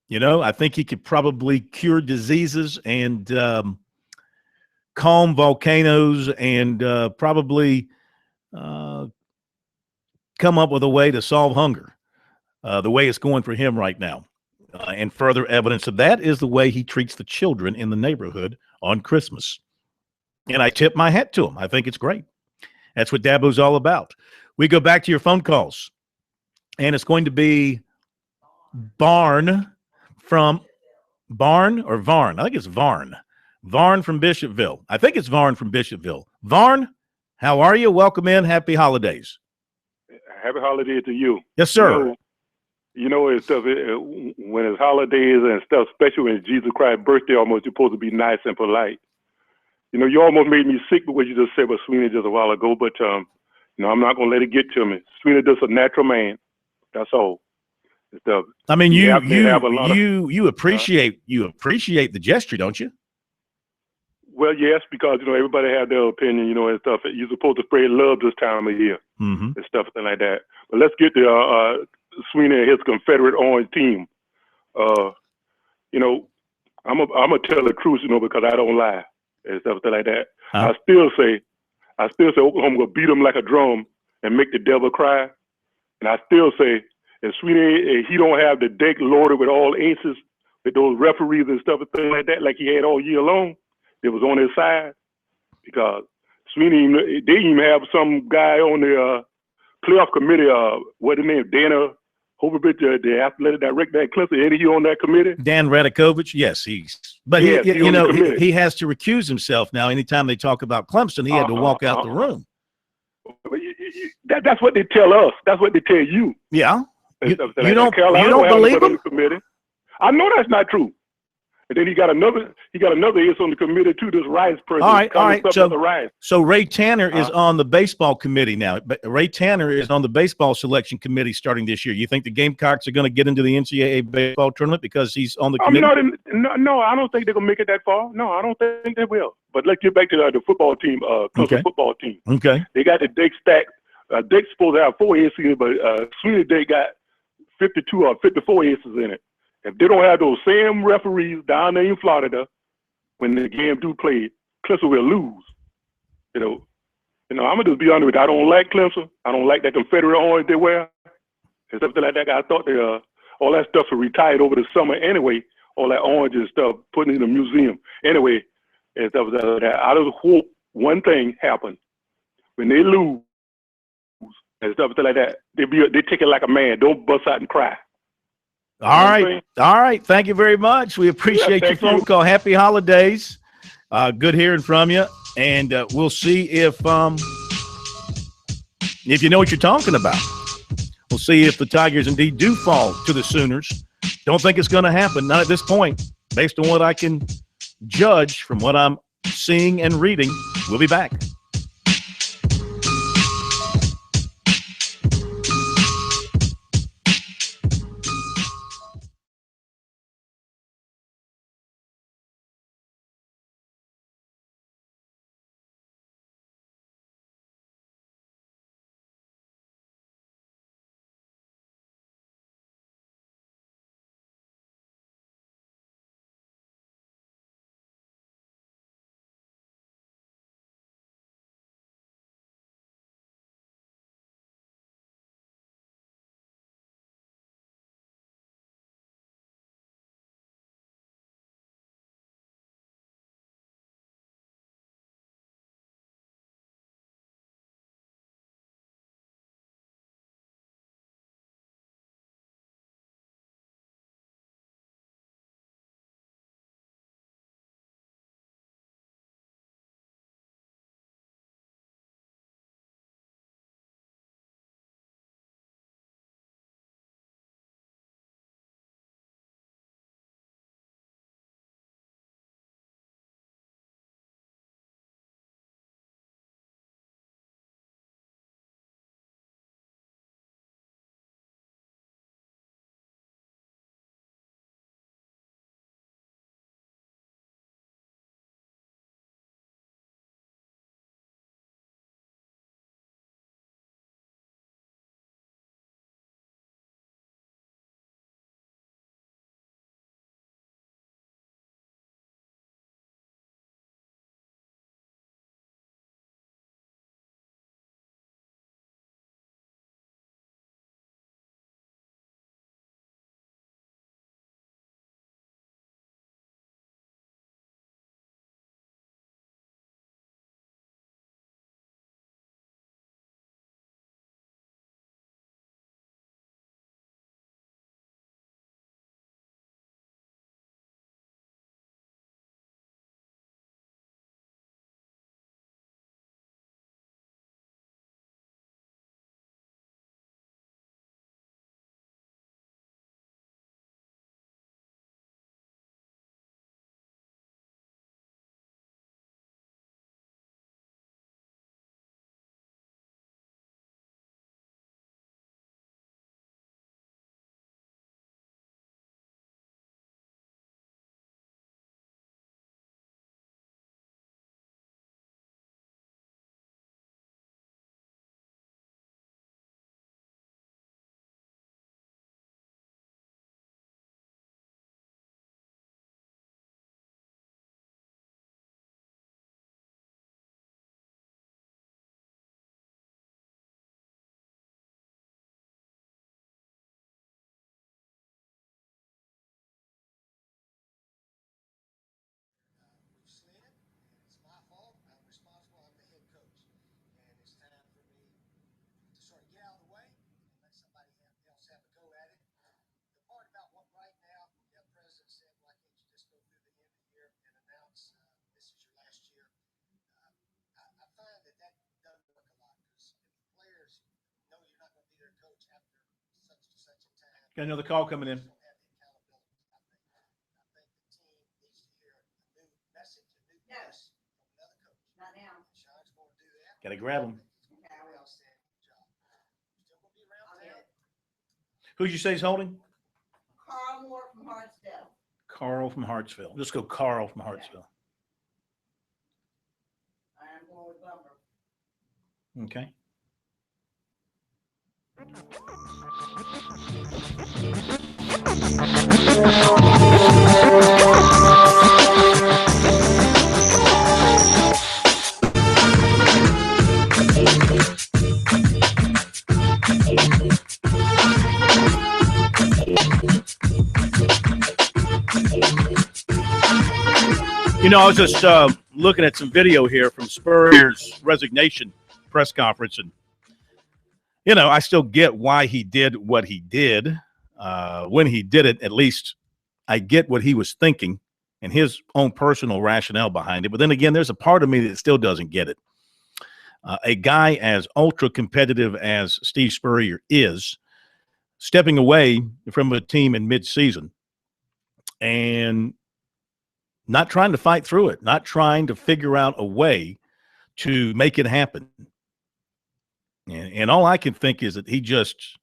You know, I think he could probably cure diseases and calm volcanoes and probably come up with a way to solve hunger, the way it's going for him right now. And further evidence of that is the way he treats the children in the neighborhood on Christmas. And I tip my hat to him. I think it's great. That's what Dabo's all about. We go back to your phone calls, and it's going to be Barn from Barn or Varn. I think it's Varn. Varn from Bishopville. I think it's Varn from Bishopville. Varn, how are you? Welcome in. Happy holidays. Happy holidays to you. Yes, sir. You know it's stuff, when it's holidays and stuff, especially when it's Jesus Christ's birthday, almost you're supposed to be nice and polite. You know, you almost made me sick with what you just said about Sweeney just a while ago, but you know, I'm not gonna let it get to me. Sweeney just a natural man. That's all. Stuff. I mean, you appreciate the gesture, don't you? Well, yes, because you know everybody have their opinion, you know, and stuff. You're supposed to spread love this time of year and stuff like that. But let's get to Sweeney and his Confederate Orange team. You know, I'm a tell the truth, you know, because I don't lie and stuff like that. I still say Oklahoma will beat them like a drum and make the devil cry. And I still say if Sweeney, he don't have the deck loaded with all aces, with those referees and stuff and things like that, like he had all year long, it was on his side. Because Sweeney, they even have some guy on the playoff committee, what his name, Dana Hovovich, the athletic director at Clemson, ain't he on that committee? Dan Radakovich, yes, he has to recuse himself now. Anytime they talk about Clemson, he had to walk out the room. That's what they tell us. That's what they tell you. Yeah. You don't believe him? I know that's not true. And then he got another ace on the committee too, this Rice person. All right. So Ray Tanner is on the baseball committee now. But Ray Tanner is on the baseball selection committee starting this year. You think the Gamecocks are going to get into the NCAA baseball tournament because he's on the committee? No, I don't think they're going to make it that far. No, I don't think they will. But let's get back to the football team, Clemson football team. Okay. They got the deck stacked. Deck's supposed to have 4 aces, but Sweeney Deck got 52 or 54 aces in it. If they don't have those same referees down there in Florida when the game do play, Clemson will lose. You know, I'm gonna just be honest with you. I don't like Clemson. I don't like that Confederate orange they wear and stuff like that. I thought they all that stuff is retired over the summer anyway. All that orange and stuff, putting in a museum anyway. And stuff like that. I just hope one thing happens when they lose and stuff like that. They take it like a man. Don't bust out and cry. All right. All right. Thank you very much. We appreciate your phone call. Happy holidays. Good hearing from you. And we'll see if you know what you're talking about. We'll see if the Tigers indeed do fall to the Sooners. Don't think it's going to happen. Not at this point. Based on what I can judge from what I'm seeing and reading. We'll be back. Got another call coming in. Got to grab him. Who'd you say is holding? Carl Moore from Hartsville. Carl from Hartsville. Let's go Carl from Hartsville. I'm going with Bummer. Okay. You know, I was just looking at some video here from Spurrier's resignation press conference, and, you know, I still get why he did what he did. When he did it, at least I get what he was thinking and his own personal rationale behind it. But then again, there's a part of me that still doesn't get it. A guy as ultra-competitive as Steve Spurrier is, stepping away from a team in midseason and not trying to fight through it, not trying to figure out a way to make it happen. And all I can think is that he just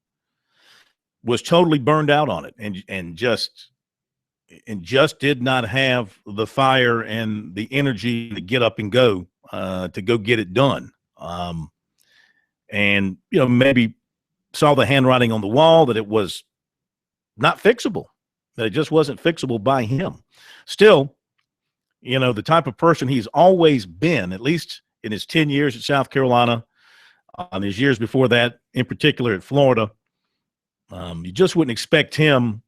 was totally burned out on it and just did not have the fire and the energy to get up and go to go get it done. And, you know, maybe saw the handwriting on the wall that it was not fixable, that it just wasn't fixable by him. Still, you know, the type of person he's always been, at least in his 10 years at South Carolina, on his years before that, in particular at Florida, you just wouldn't expect him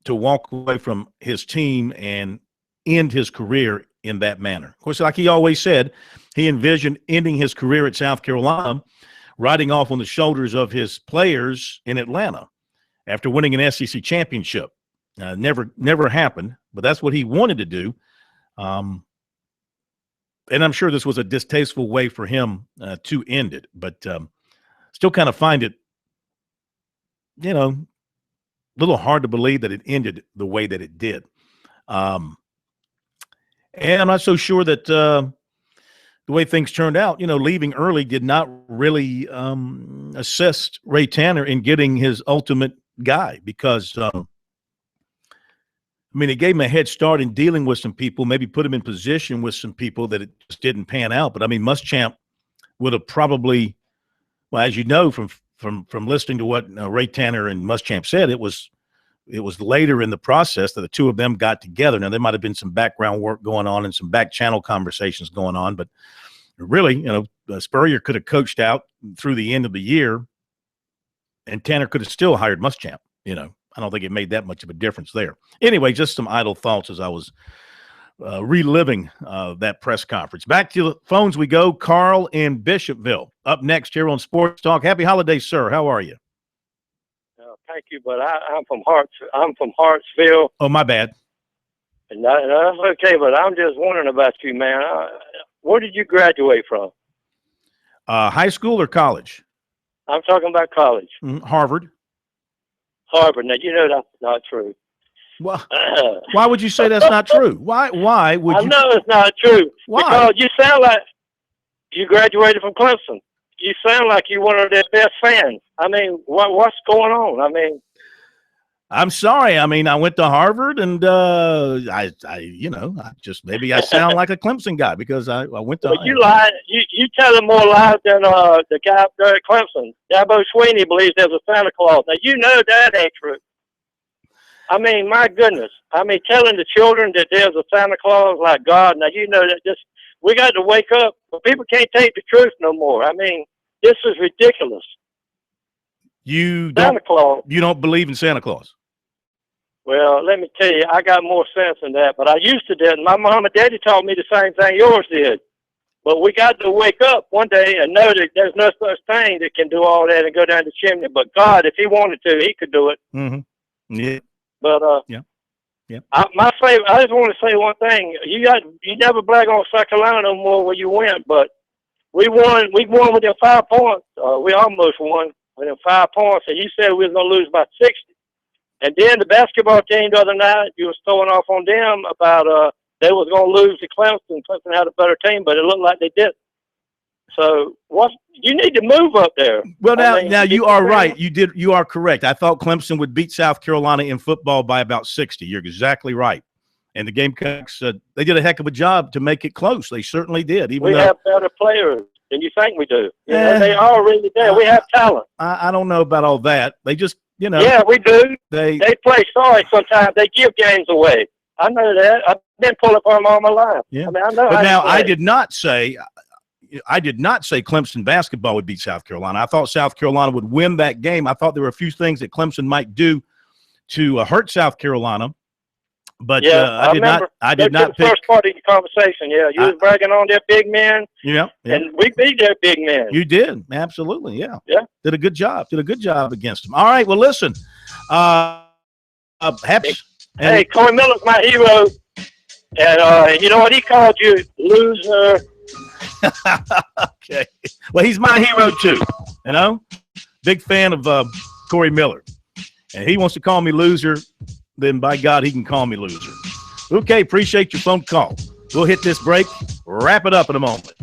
to walk away from his team and end his career in that manner. Of course, like he always said, he envisioned ending his career at South Carolina, riding off on the shoulders of his players in Atlanta after winning an SEC championship. Never happened, but that's what he wanted to do. And I'm sure this was a distasteful way for him to end it, but still kind of find it, you know, a little hard to believe that it ended the way that it did. And I'm not so sure that the way things turned out, you know, leaving early did not really assist Ray Tanner in getting his ultimate guy because I mean, it gave him a head start in dealing with some people, maybe put him in position with some people that it just didn't pan out. But I mean, Muschamp would have probably, well, as you know from listening to what Ray Tanner and Muschamp said, it was later in the process that the two of them got together. Now, there might have been some background work going on and some back channel conversations going on, but really, you know, Spurrier could have coached out through the end of the year, and Tanner could have still hired Muschamp, you know. I don't think it made that much of a difference there. Anyway, just some idle thoughts as I was reliving that press conference. Back to the phones we go. Carl in Bishopville up next here on Sports Talk. Happy holidays, sir. How are you? Thank you, but I'm from Hartsville. Oh, my bad. And that's okay, but I'm just wondering about you, man. Where did you graduate from? High school or college? I'm talking about college. Harvard. Harvard. Now, you know that's not true. Well, why would you say that's not true? Why would you? I know it's not true. Why? Because you sound like you graduated from Clemson. You sound like you're one of their best fans. I mean, what's going on? I mean, I'm sorry. I mean, I went to Harvard, and I just maybe I sound like a Clemson guy because I went to. But you lied. You telling more lies than the guy up there at Clemson. Dabo Sweeney believes there's a Santa Claus. Now you know that ain't true. I mean, my goodness. I mean, telling the children that there's a Santa Claus like God. Now you know that we got to wake up. But people can't take the truth no more. I mean, this is ridiculous. You don't believe in Santa Claus? Well, let me tell you, I got more sense than that, but I used to did. My mom and daddy taught me the same thing yours did. But we got to wake up one day and know that there's no such thing that can do all that and go down the chimney. But God, if he wanted to, he could do it. Mm-hmm. Yeah. But yeah. My favorite. I just want to say one thing. You never brag on South Carolina no more where you went, but we won. We won within 5 points. We almost won within 5 points, and you said we was gonna lose by 60. And then the basketball team the other night, you was throwing off on them about they was going to lose to Clemson. Clemson had a better team, but it looked like they did. So you need to move up there. Well, now you are right. You are correct. I thought Clemson would beat South Carolina in football by about 60. You're exactly right. And the Gamecocks, they did a heck of a job to make it close. They certainly did. We have better players than you think we do. They are really there. We have talent. I don't know about all that. They just, Yeah, we do. They play sorry sometimes. They give games away. I know that. I've been pulling for them all my life. Yeah. I mean, I know. But now I did not say Clemson basketball would beat South Carolina. I thought South Carolina would win that game. I thought there were a few things that Clemson might do to hurt South Carolina But Yeah, I did remember. not The pick. first part of your conversation, yeah, you was bragging on their big men, Yeah, and we beat their big men. you did. Absolutely, yeah. Yeah. Did a good job. Did a good job against them. All right, well, listen. Heps. Hey, Corey Miller's my hero, and you know what he called you? Loser. Okay. Well, he's my hero too. You know, big fan of Corey Miller, and he wants to call me loser. Then by God, he can call me loser. Okay, appreciate your phone call. We'll hit this break. Wrap it up in a moment.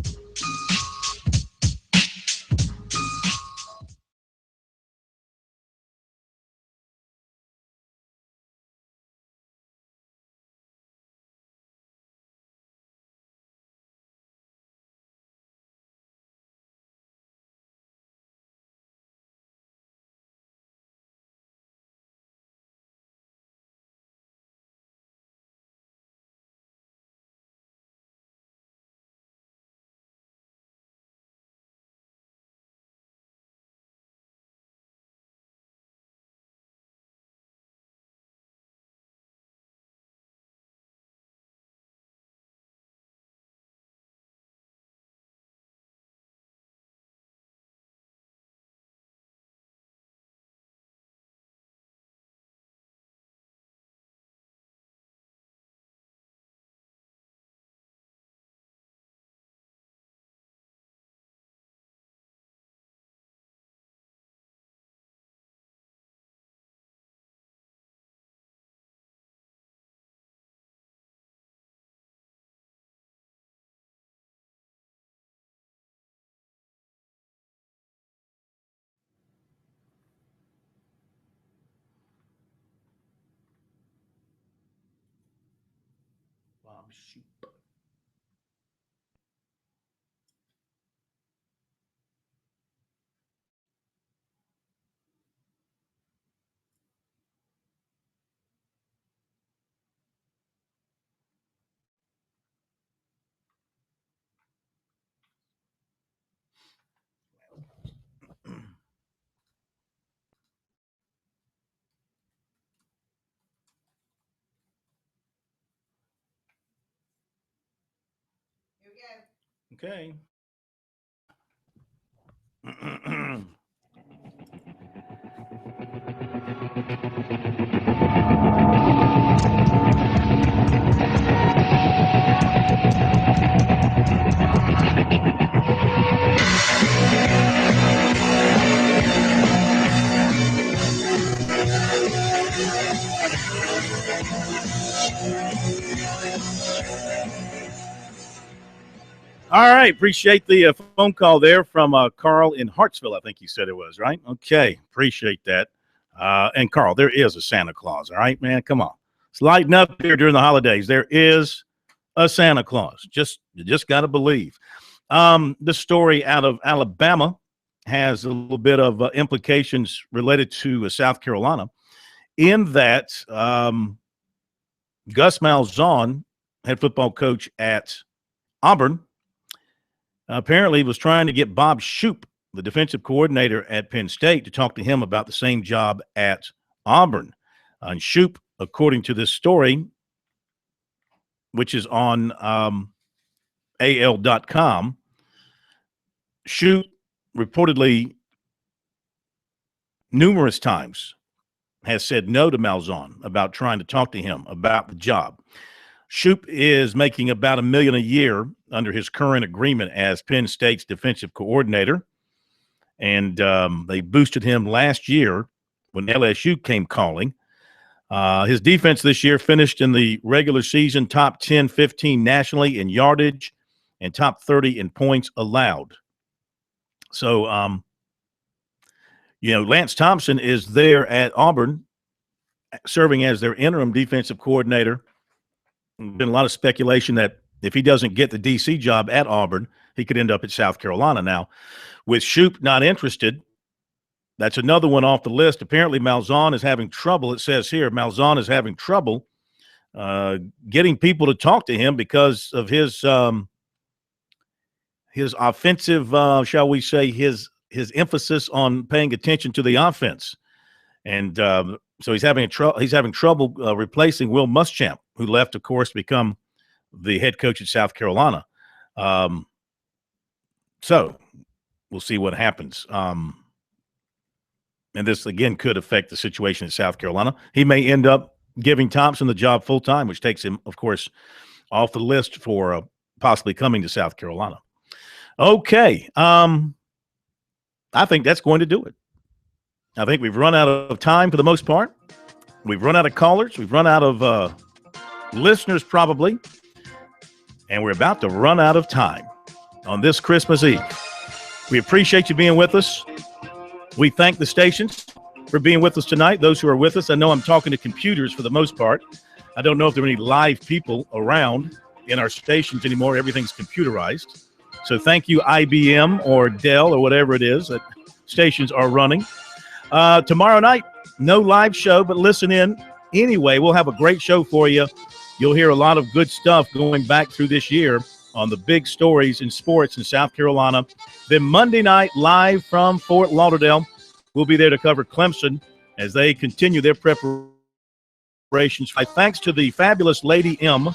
Okay. All right. Appreciate the phone call there from Carl in Hartsville. I think you said it was, right? Okay. Appreciate that. And Carl, there is a Santa Claus. All right, man. Come on. It's lighting up here during the holidays. There is a Santa Claus. You just got to believe. The story out of Alabama has a little bit of implications related to South Carolina in that Gus Malzahn, head football coach at Auburn, apparently was trying to get Bob Shoop, the defensive coordinator at Penn State, to talk to him about the same job at Auburn. And Shoop, according to this story, which is on AL.com, Shoop reportedly numerous times has said no to Malzahn about trying to talk to him about the job. Shoop is making about $1 million a year under his current agreement as Penn State's defensive coordinator. And they boosted him last year when LSU came calling. His defense this year finished in the regular season top 10, 15 nationally in yardage and top 30 in points allowed. So, Lance Thompson is there at Auburn serving as their interim defensive coordinator. There's been a lot of speculation that if he doesn't get the DC job at Auburn, he could end up at South Carolina. Now, with Shoop not interested, that's another one off the list. Apparently, Malzahn is having trouble. It says here, Malzahn is having trouble getting people to talk to him because of his offensive, shall we say, his emphasis on paying attention to the offense. And so he's having trouble replacing Will Muschamp, who left, of course, to become the head coach at South Carolina. So we'll see what happens. And this, again, could affect the situation in South Carolina. He may end up giving Thompson the job full-time, which takes him, of course, off the list for possibly coming to South Carolina. Okay. I think that's going to do it. I think we've run out of time for the most part. We've run out of callers. We've run out of listeners probably. And we're about to run out of time on this Christmas Eve. We appreciate you being with us. We thank the stations for being with us tonight, those who are with us. I know I'm talking to computers for the most part. I don't know if there are any live people around in our stations anymore. Everything's computerized. So thank you, IBM or Dell or whatever it is that stations are running. Tomorrow night, no live show, but listen in anyway. We'll have a great show for you. You'll hear a lot of good stuff going back through this year on the big stories in sports in South Carolina. Then Monday night, live from Fort Lauderdale, we'll be there to cover Clemson as they continue their preparations. Thanks to the fabulous Lady M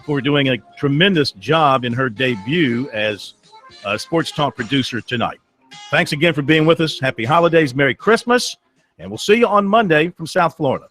for doing a tremendous job in her debut as a Sports Talk producer tonight. Thanks again for being with us. Happy holidays, Merry Christmas, and we'll see you on Monday from South Florida.